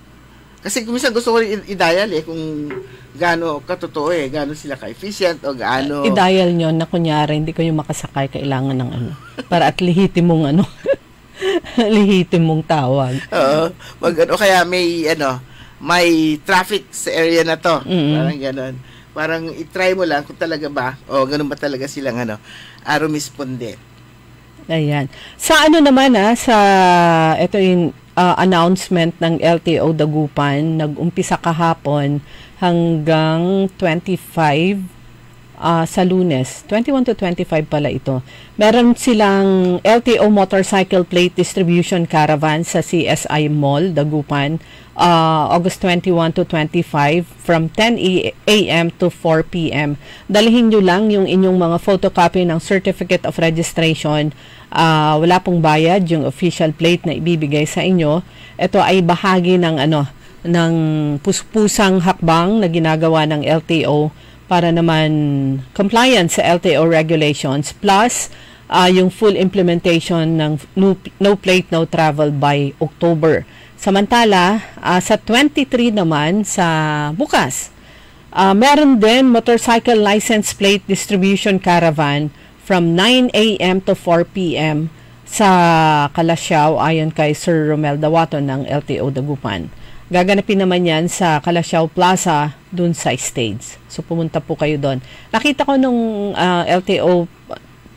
Kasi kung minsan gusto ko i-dial kung gaano katotoo gaano sila ka-efficient o gaano i-dial nyo na kunyari hindi kayo makasakay, kailangan ng para at lihitin mong lihitin mong tawag. Oo. Kaya may traffic sa area na to. Parang gano'n. Parang i-try mo lang kung talaga ba ganun ba talaga silang rumisponde. Ayan. Sa naman sa ito yung announcement ng LTO Dagupan, nag-umpisa kahapon hanggang 25 sa Lunes. 21 to 25 pala ito. Meron silang LTO Motorcycle Plate Distribution Caravan sa CSI Mall, Dagupan, August 21 to 25 from 10 a.m. to 4 p.m. Dalhin nyo lang yung inyong mga photocopy ng Certificate of Registration. Wala pong bayad yung official plate na ibibigay sa inyo. Ito ay bahagi ng ng puspusang hakbang na ginagawa ng LTO para naman compliance sa LTO regulations plus yung full implementation ng no plate, no travel by October. Samantala, sa 23 naman sa bukas, meron din motorcycle license plate distribution caravan from 9 a.m. to 4 p.m. sa Kalasyaw ayon kay Sir Romel Dawato ng LTO Dagupan. Gaganapin naman yan sa Kalasyaw Plaza dun sa stage. So pumunta po kayo doon. Nakita ko nung LTO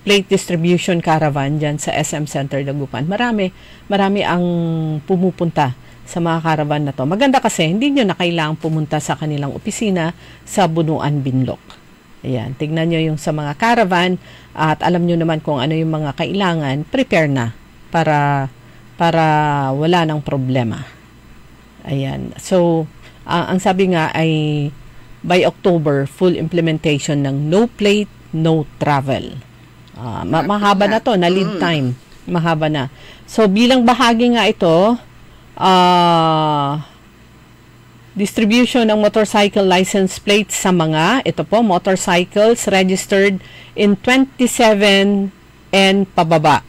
plate distribution caravan dyan sa SM Center Dagupan. Marami ang pumupunta sa mga caravan na to. Maganda kasi hindi nyo na kailangang pumunta sa kanilang opisina sa Bunuan, Binlok. Ayan, tignan nyo yung sa mga caravan at alam nyo naman kung ano yung mga kailangan, prepare na para wala ng problema. Ayan. So, ang sabi nga ay by October, full implementation ng no plate, no travel. Mahaba na to, na lead time. Mahaba na. So, bilang bahagi nga ito, distribution ng motorcycle license plates sa mga, ito po, motorcycles registered in 27 and pababa.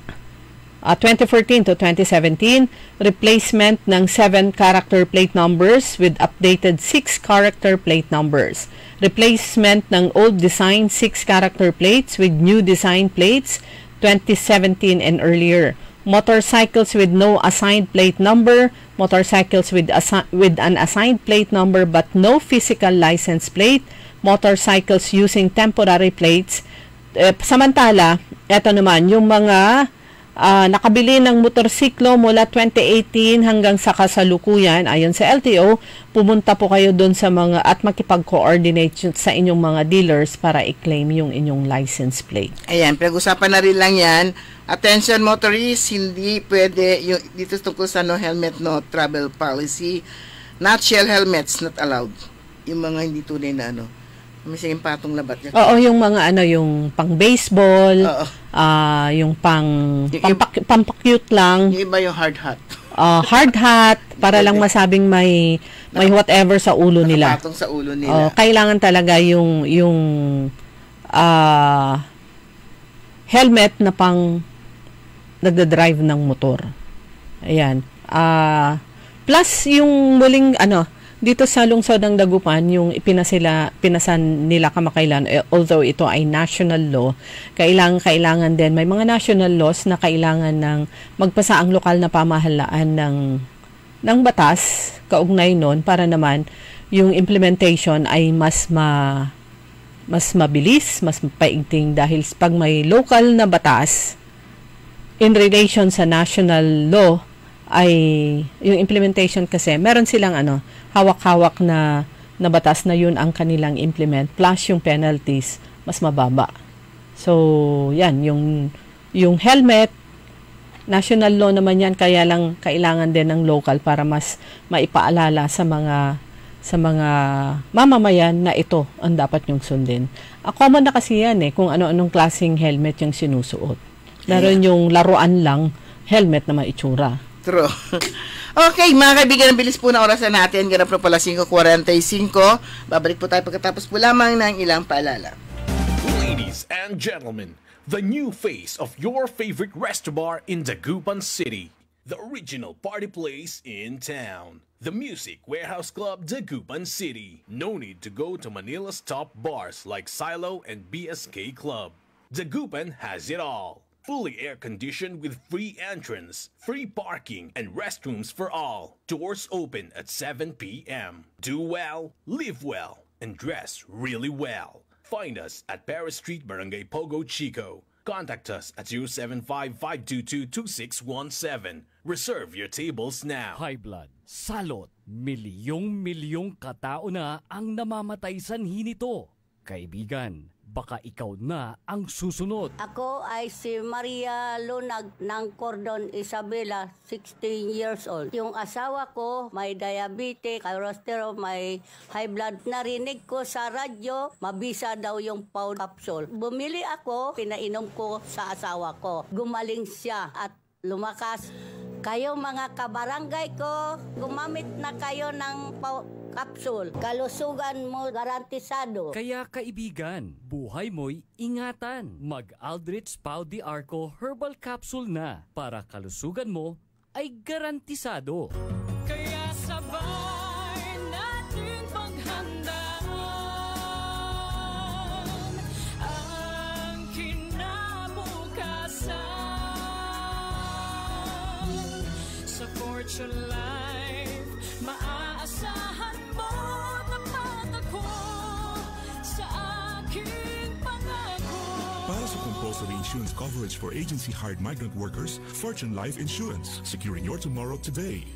2014 to 2017, replacement ng 7 character plate numbers with updated 6 character plate numbers. Replacement ng old design 6 character plates with new design plates 2017 and earlier. Motorcycles with no assigned plate number, motorcycles with an assigned plate number but no physical license plate, motorcycles using temporary plates. Samantala, eto naman, yung mga nakabili ng motorsiklo mula 2018 hanggang sa kasalukuyan, ayon sa LTO, pumunta po kayo doon sa mga at makipag-coordinate sa inyong mga dealers para i-claim yung inyong license plate. Ayan, pinag-usapan na rin lang yan. Attention motorists, hindi pwede, yung, dito tungkol sa no helmet, no travel policy, nutshell helmets not allowed. Yung mga hindi tunay na may sige patong labat niya. Oo, yung mga yung pang baseball, yung pang-cute lang. Yung iba yung hard hat. Hard hat, para lang masabing may whatever sa ulo nila. Nakapatong sa ulo nila. Kailangan talaga yung helmet na pang nagda-drive ng motor. Ayan. Plus yung muling dito sa lungsod ng Dagupan, yung pinasan nila kamakailan, although ito ay national law, kailangan din, may mga national laws na kailangan ng magpasa ang lokal na pamahalaan ng batas, kaugnay nun, para naman yung implementation ay mas mabilis, mas paigting, dahil pag may local na batas, in relation sa national law, ay yung implementation kasi, meron silang hawak-hawak na batas na yun ang kanilang implement, plus yung penalties mas mababa. So, yan, yung helmet, national law naman yan, kaya lang kailangan din ng local para mas maipaalala sa mga mamamayan na ito ang dapat yung sundin. Common na kasi yan kung ano-anong klaseng helmet yung sinusuot. Meron yung laruan lang, helmet na maitsura. True. Okay, mga kaibigan, ang bilis po na orasan natin. Ganap na pala 5:45. Babalik po tayo pagkatapos po lamang ng ilang paalala. Ladies and gentlemen, the new face of your favorite restaurant in Dagupan City. The original party place in town. The Music Warehouse Club Dagupan City. No need to go to Manila's top bars like Silo and BSK Club. Dagupan has it all. Fully air-conditioned with free entrance, free parking, and restrooms for all. Doors open at 7 p.m. Do well, live well, and dress really well. Find us at Paris Street, Barangay Pogo, Chico. Contact us at 075-522-2617. Reserve your tables now. High blood, salot, milyong katao na ang namamatay sanhi nito. Kaibigan, baka ikaw na ang susunod. Ako ay si Maria Lunag ng Cordon Isabela, 16 years old. Yung asawa ko may diabetes, cholesterol, may high blood. Narinig ko sa radyo, mabisa daw yung Pau capsule. Bumili ako, pinainom ko sa asawa ko. Gumaling siya at lumakas. Kayo mga kabarangay ko, gumamit na kayo ng Pau capsule. Kalusugan mo garantisado. Kaya kaibigan, buhay mo'y ingatan. Mag-Aldrich Pau de Arco Herbal Capsule na para kalusugan mo ay garantisado. Kaya sabay natin paghandaan ang kinabukasan. Sa Fortune Life, maaasahan mo tapat ako sa aking pangako. Para sa compulsory insurance coverage for agency-hired migrant workers, Fortune Life Insurance. Securing your tomorrow today.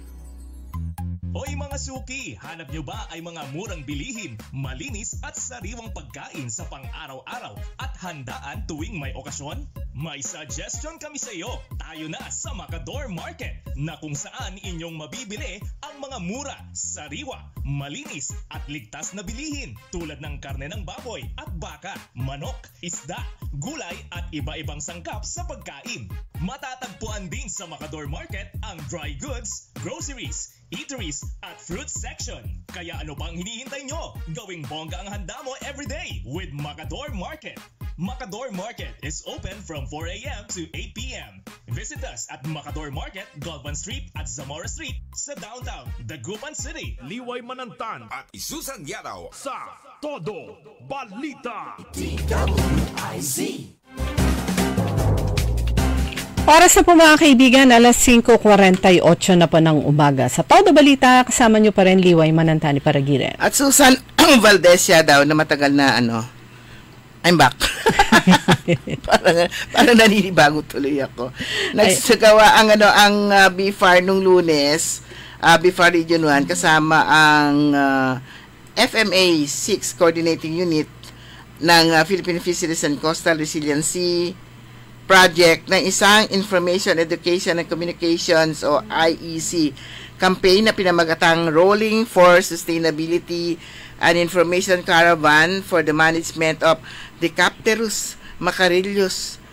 Hoy mga suki, hanap nyo ba ay mga murang bilihin, malinis at sariwang pagkain sa pang-araw-araw at handaan tuwing may okasyon? May suggestion kami sa iyo. Tayo na sa Macador Market na kung saan inyong mabibili ang mga mura, sariwa, malinis at ligtas na bilihin tulad ng karne ng baboy at baka, manok, isda, gulay at iba-ibang sangkap sa pagkain. Matatagpuan din sa Macador Market ang dry goods, groceries, eateries at fruit section. Kaya ano bang hinihintay nyo? Gawing bongga ang handa mo everyday with Macador Market. Macador Market is open from 4 a.m. to 8 p.m. Visit us at Macador Market, Galvan Street at Zamora Street sa downtown Dagupan City. Liway Manantan at Isusan Yaraw sa Todo Balita. DWIZ. Oras na po mga kaibigan, alas 5:48 na po ng umaga. Sa Todo Balita, kasama nyo pa rin Liway Manantani Paragiren. At Susan Valdez daw na matagal na I'm back. parang naninibago tuloy ako. Nagsagawa ang BFAR nung Lunes, BFAR Region 1 kasama ang FMA 6 Coordinating Unit ng Philippine Fisheries and Coastal Resiliency Project ng isang Information, Education and Communications o IEC campaign na pinamagatang Rolling for Sustainability and Information Caravan for the Management of Dicapterus Macarillos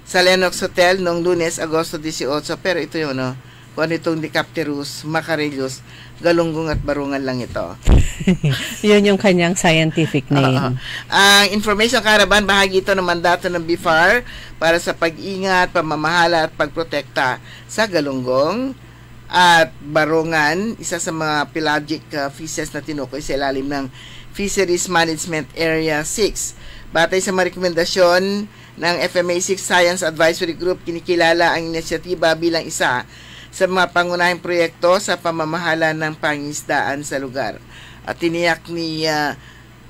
sa Lenox Hotel noong Lunes, Agosto 18. Pero ito yung kung ano itong Dicapterus Macarillos, galunggong at barungan lang ito. Yun yung kanyang scientific name. Ang Information Caravan, bahagi ito ng mandato ng BFAR para sa pag-ingat, pamamahala at pagprotekta sa galunggong at barungan, isa sa mga pelagic fishes na tinukoy sa ilalim ng Fisheries Management Area 6. Batay sa mga rekomendasyon ng FMA 6 Science Advisory Group, kinikilala ang inisyatiba bilang isa sa mga pangunahing proyekto sa pamamahala ng pangisdaan sa lugar. At tiniyak ni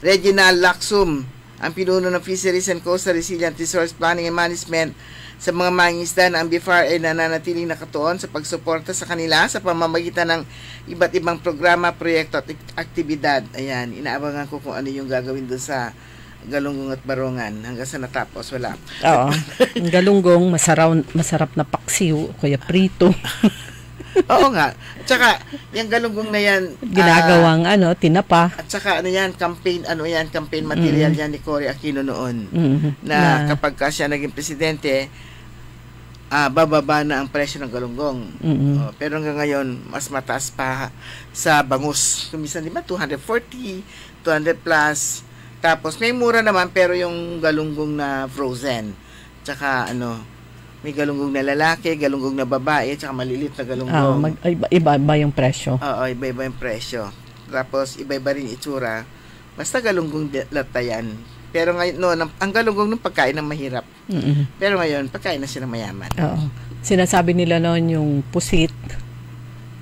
Reginald Laksum, ang pinuno ng Fisheries and Coastal Resilient Resource Planning and Management, sa mga mangingisda na ang BFAR ay nananatiling nakatuon sa pagsuporta sa kanila sa pamamagitan ng iba't ibang programa, proyekto at aktibidad. Ayan, inaabangan ko kung ano yung gagawin doon sa galunggong at barungan hanggang sa natapos, wala. Oo. Ang galunggong, masarap na paksiw, kaya prito. Oo nga. At saka, yung galunggong na yan, ginagawang tinapa. At saka, campaign material yan ni Cory Aquino noon. Na kapag siya naging presidente, bababa na ang presyo ng galunggong. Pero hanggang ngayon, mas mataas pa sa bangus. Kumisan, di ba, 240, 200 plus. Tapos, may mura naman, pero yung galunggong na frozen. Tsaka, may galunggong na lalaki, galunggong na babae, tsaka maliliit na galunggong. Iba-iba yung presyo. Oo, iba-iba yung presyo. Tapos, iba-iba rin itsura. Basta galunggong lata yan. Pero ngayon, ang galunggong nung pagkain ng mahirap. Pero ngayon, pagkain na siya ng mayaman. Oo. Sinasabi nila noon yung pusit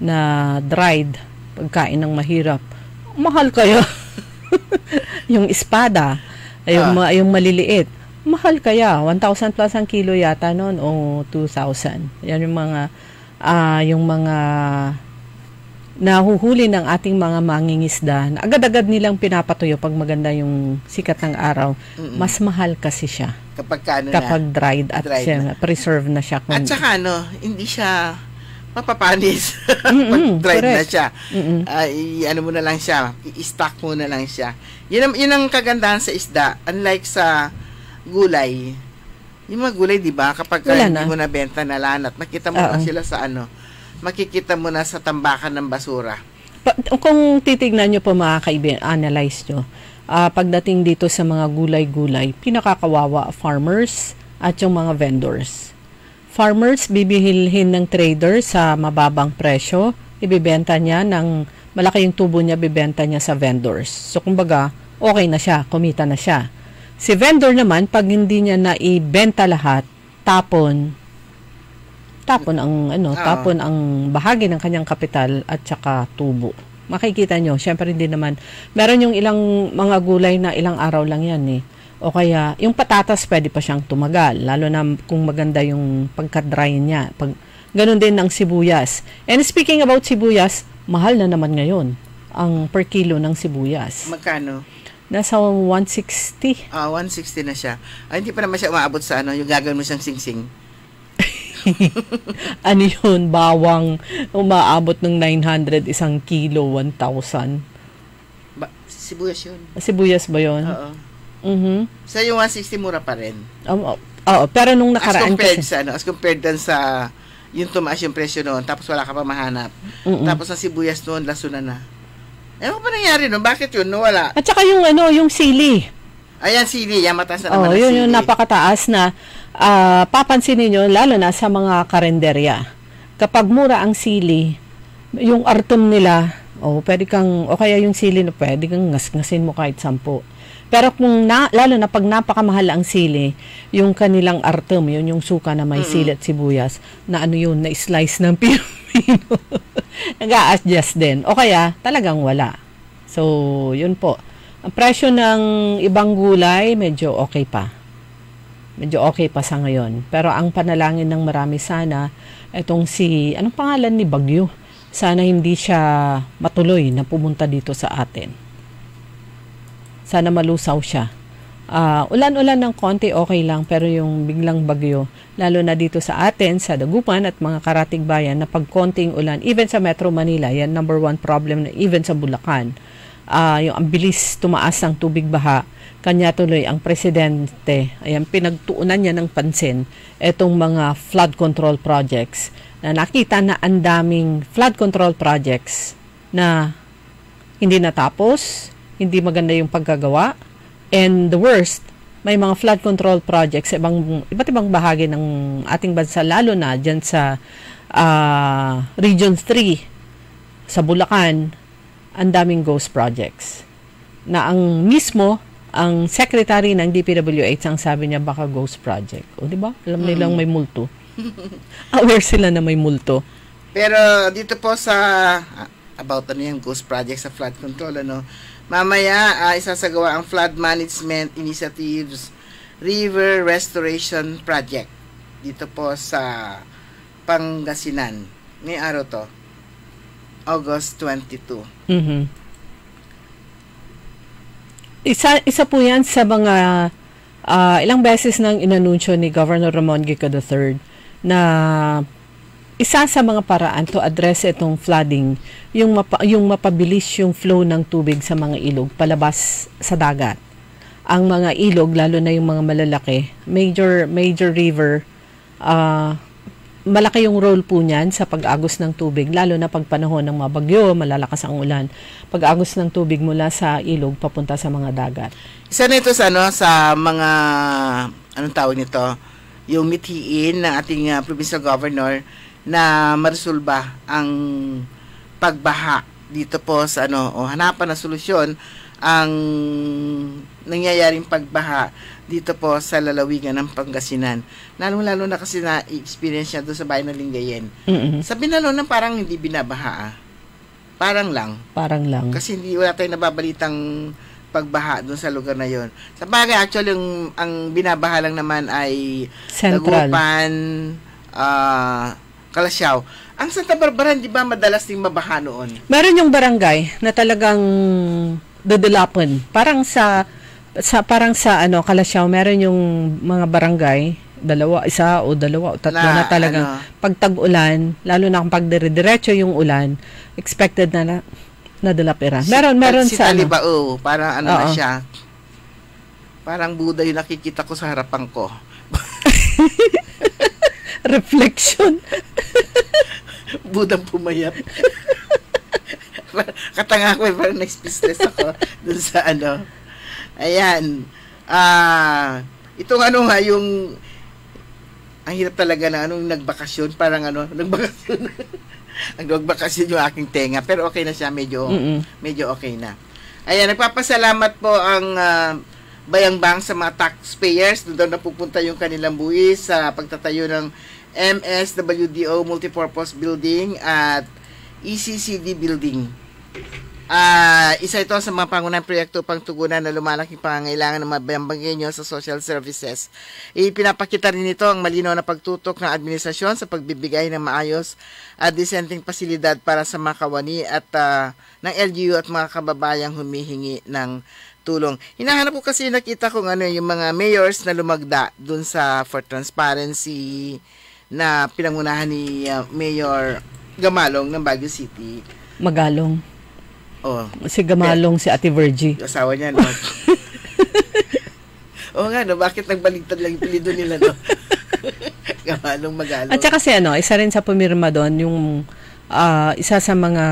na dried, pagkain ng mahirap. Mahal kayo. Yung espada, yung maliliit, mahal kaya, 1,000 plus ang kilo yata noon o 2,000. Yan yung mga nahuhuli ng ating mga mangingisda na agad-agad nilang pinapatuyo pag maganda yung sikat ng araw. Mas mahal kasi siya. Kapag dried at preserve na siya. At saka hindi siya mapapanis pag dried na siya. Ano mo na lang siya, i-stock mo na lang siya. Yun ang kagandahan sa isda. Unlike sa gulay, yung mga gulay, di ba, kapag hindi mo nabenta na lanat, nakita mo na sila sa makikita mo na sa tambakan ng basura. Kung titignan nyo po mga kaibigan, analyze nyo, pagdating dito sa mga gulay-gulay, pinakakawawa farmers at yung mga vendors. Farmers, bibihilhin ng trader sa mababang presyo, ibibenta niya ng malaki yung tubo niya, bibenta niya sa vendors. So, kumbaga, okay na siya, kumita na siya. Si vendor naman, pag hindi niya na ibenta lahat, tapon ang bahagi ng kanyang kapital at saka tubo. Makikita nyo, syempre hindi naman, meron yung ilang mga gulay na ilang araw lang yan eh. O kaya, yung patatas pwede pa siyang tumagal, lalo na kung maganda yung pagka-dry niya. Ganun din ng sibuyas. And speaking about sibuyas, mahal na naman ngayon ang per kilo ng sibuyas. Magkano? Nasa 160. 160 na siya. Hindi pa naman siya umaabot sa yung gagawin mo siyang singsing. Ano yun? Bawang umaabot ng 900 isang kilo, 1,000. Sibuyas yun. Sibuyas ba yun? Oo. Sa yung 160 mura pa rin. Pero nung nakaraan as compared dun sa yung tumaas yung presyo noon, tapos wala ka pa mahanap. Tapos ang sibuyas noon, lasunan na. Ano pa nangyari noon? Bakit yun? Wala. At saka yung yung sili. Ayan, sili. Yan, mataas na naman yun, sili. Yung napakataas na papansin niyo lalo na sa mga karenderya. Kapag mura ang sili, yung artom nila, pwede kang, o kaya yung sili na pwede kang ngasngasin mo kahit 10. Pero kung lalo na pag napakamahal ang sili, yung kanilang artom, yun yung suka na may sili at sibuyas, na na-slice ng Pilipino. Nag-a-adjust din. O kaya, talagang wala. So, yun po. Ang presyo ng ibang gulay, medyo okay pa. Medyo okay pa sa ngayon. Pero ang panalangin ng marami sana, itong anong pangalan ni Bagyo? Sana hindi siya matuloy na pumunta dito sa atin. Sana malusaw siya. Ulan-ulan ng konti, okay lang, pero yung biglang bagyo, lalo na dito sa atin, sa Dagupan at mga karatig bayan, na pag konting ulan, even sa Metro Manila, yan number 1 problem na even sa Bulacan, yung ang bilis tumaas ng tubig baha, kanya tuloy ang presidente, ayan, pinagtuunan niya ng pansin itong mga flood control projects, na nakita na ang daming flood control projects na hindi natapos, hindi maganda yung paggagawa. And the worst, may mga flood control projects sa iba't ibang bahagi ng ating bansa, lalo na dyan sa Region 3, sa Bulacan, ang daming ghost projects. Na ang secretary ng DPWH, ang sabi niya, baka ghost project. O, di ba? Alam nilang may multo. Aware sila na may multo. Pero dito po sa, about yung ghost project sa flood control, mamaya, isasagawa ang Flood Management Initiatives River Restoration Project dito po sa Pangasinan. Ngayong araw to, August 22. Isa po yan sa mga ilang beses nang inanunsyo ni Governor Ramon Gica III na isa sa mga paraan to address itong flooding, yung mapabilis yung flow ng tubig sa mga ilog palabas sa dagat. Ang mga ilog, lalo na yung mga malalaki, major river, malaki yung role po niyan sa pag-agos ng tubig, lalo na pag panahon ng mga bagyo, malalakas ang ulan. Pag-agos ng tubig mula sa ilog papunta sa mga dagat. Isa na ito sa mga, anong tawag nito, yung mithiin ng ating provincial governor na maresolba ang pagbaha dito po sa hanapan na solusyon ang nangyayaring pagbaha dito po sa lalawigan ng Pangasinan. Lalo na kasi na-experience niya doon sa bayan ng Lingayen. Sa Binalonan parang hindi binabaha. Parang lang. Kasi wala tayong nababalitang pagbaha doon sa lugar na yon. Sa bagay, actually, ang binabaha lang naman ay Central. Dagupan, Kalasyaw. Ang Santa Barbara, di ba madalas ding mabaha noon? Meron yung barangay na talagang dudulapan. Parang sa Kalasyaw, meron yung mga barangay, isa o dalawa o tatlo na talagang pag tag-ulan, lalo na kung pag dire-diretso yung ulan, expected na nadulapira. Meron si sa Talibao, parang na siya. Parang Buddha yung nakikita ko sa harapan ko. Reflection. Budang pumayat. Katanga ko, parang na-speechless ako dun sa Ayan. Itong nga yung ang hirap talaga na nagbakasyon, parang nagbakasyon. Nagbakasyon yung aking tenga, pero okay na siya, medyo okay na. Ayan, nagpapasalamat po ang Bayang Bank sa mga taxpayers. Doon napupunta yung kanilang buwis sa pagtatayo ng MSWDO Multipurpose Building at ECCD Building. Isa ito sa mga pangunahing proyekto pang tugunan na lumalaking pangangailangan ng mga bayambangenyo sa social services. Ipinapakita rin ito ang malinaw na pagtutok ng administrasyon sa pagbibigay ng maayos at disenteng pasilidad para sa mga kawani at ng LGU at mga kababayang humihingi ng tulong. Hinahanap ko kasi nakita ko yung mga mayors na lumagda dun sa for transparency na pinangunahan ni Mayor Gamalong ng Baguio City. Magalong. Oh. Si Gamalong, si Ate Virgie. Asawa niya, no? Oo nga, no? Bakit nagbaligtad lang yung pilido nila, no? Gamalong, Magalong. At saka isa rin sa pumirma doon, yung isa sa mga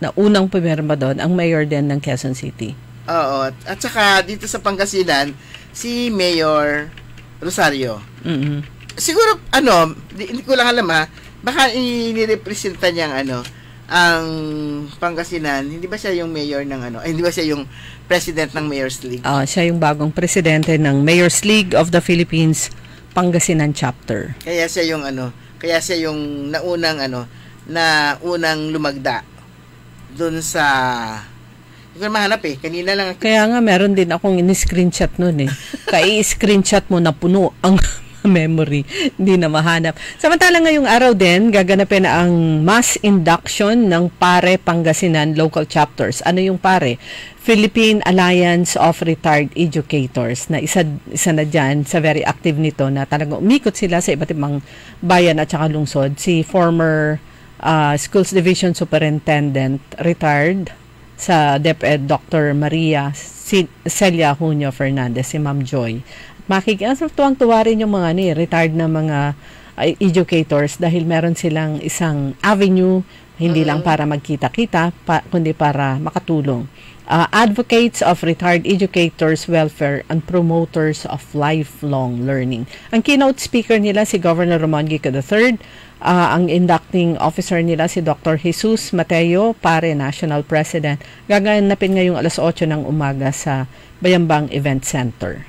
naunang pumirma doon, ang mayor din ng Quezon City. Oo. At saka dito sa Pangasinan, si Mayor Rosario. Siguro, hindi ko lang alam baka inirepresenta niyang ang Pangasinan, hindi ba siya yung mayor ng hindi ba siya yung president ng Mayor's League? Siya yung bagong presidente ng Mayor's League of the Philippines Pangasinan chapter. Kaya siya yung unang lumagda doon sa hindi ko mahanap kanina lang. Kaya nga meron din akong in-screenshot noon Kai-screenshot mo na puno ang memory, hindi na mahanap. Samantala ngayong araw din, gaganapin na ang mass induction ng PARE Pangasinan local chapters. Ano yung PARE? Philippine Alliance of Retired Educators, na isa na dyan sa very active nito na talagang umikot sila sa iba't ibang bayan at saka lungsod. Si former Schools Division Superintendent, retired sa DepEd, Dr. Maria Celia Junio Fernandez, si Ma'am Joy. Tuwang-tuwa rin yung mga retired na mga educators dahil meron silang isang avenue, hindi lang para magkita-kita, kundi para makatulong. Advocates of Retired Educators Welfare and Promoters of Lifelong Learning. Ang keynote speaker nila si Governor Ramon Gico III, ang inducting officer nila si Dr. Jesus Mateo, PARE National President. Gaganapin ngayong alas 8 ng umaga sa Bayambang Event Center.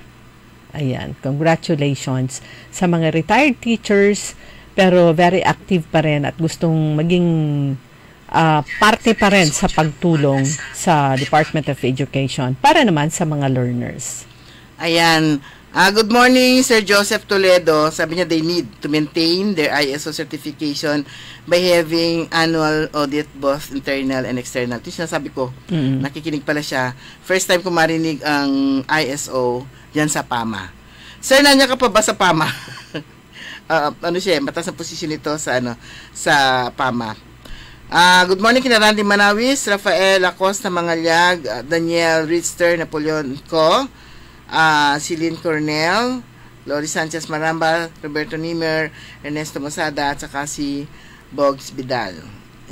Ayan, congratulations sa mga retired teachers pero very active pa rin at gustong maging parte pa rin sa pagtulong sa Department of Education para naman sa mga learners. Ayan, good morning Sir Joseph Toledo. Sabi niya they need to maintain their ISO certification by having annual audit both internal and external. Ito yung sinasabi ko, nakikinig pala siya. First time ko marinig ang ISO diyan sa PAMA. Sir, nanya ka pa ba sa PAMA? Mataas ang posisyon nito sa sa PAMA. Good morning kina Randy Manawis, Rafael Acosta Mangalyag, Daniel Richter, Napoleon Co, Celine Cornell, Lori Sanchez Maramba, Roberto Nimer, Ernesto Mosada, at saka si Bogs Vidal.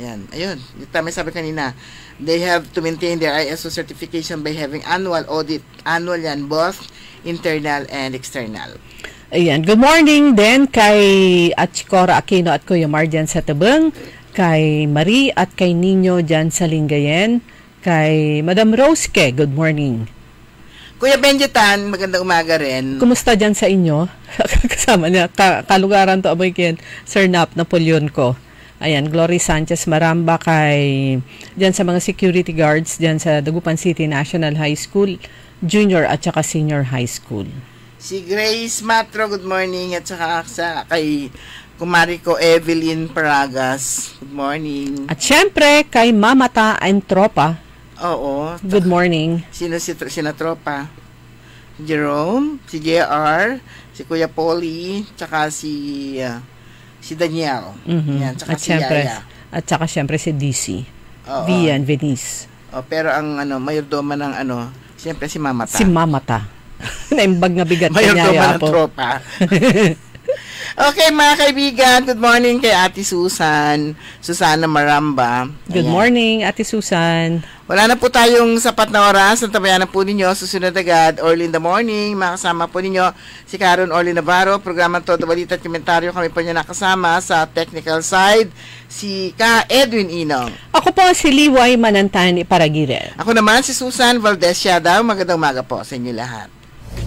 Ayan, ayun. Tama sabi kanina. They have to maintain their ISO certification by having annual audit. Annual yan, both internal and external. Ayan. Good morning din kay Atchikora Aquino at Kuya Mar dyan sa Tabang, kay Marie at kay Nino dyan sa Lingayen, kay Madam Roske, good morning. Kuya Benjetan, magandang umaga rin. Kumusta dyan sa inyo? Kasama niya, kalugaran to aboy kin, Sir Nap Napoleon ko. Ayan, Glory Sanchez Maramba kay dyan sa mga security guards dyan sa Dagupan City National High School, Junior at saka Senior High School. Si Grace Matro, good morning, at saka kay kumari ko Evelyn Paragas. Good morning. At syempre, kay Mamata and Tropa. Oo. Good morning. Sino sina Tropa? Jerome, si JR, si Kuya Polly, tsaka si Daniel. Yan, tsaka At si syempre, Yaya. at saka syempre si DC. Oo. Vian Venice. Pero ang mayordoma ng siyempre si Mamata. Si Mamata. Naimbag nga bigat mayordoma kanya ng Tropa. Okay, mga kaibigan, good morning kay Ate Susana Maramba. Good morning, Ate Susan. Wala na po tayong sapat na oras. Nantabayan na po ninyo. Susunod agad, early in the morning. Makasama po ninyo si Karen Orly Navarro. Programang Todo Balita at Komentaryo. Kami po niyo nakasama sa technical side. Si Ka Edwin Inong. Ako po si Liway Manantani Paragire. Ako naman si Susan Valdez Siada. Magandang umaga po sa inyo lahat.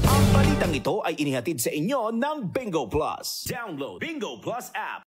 Ang balitang ito ay inihatid sa inyo ng Bingo Plus. Download Bingo Plus app.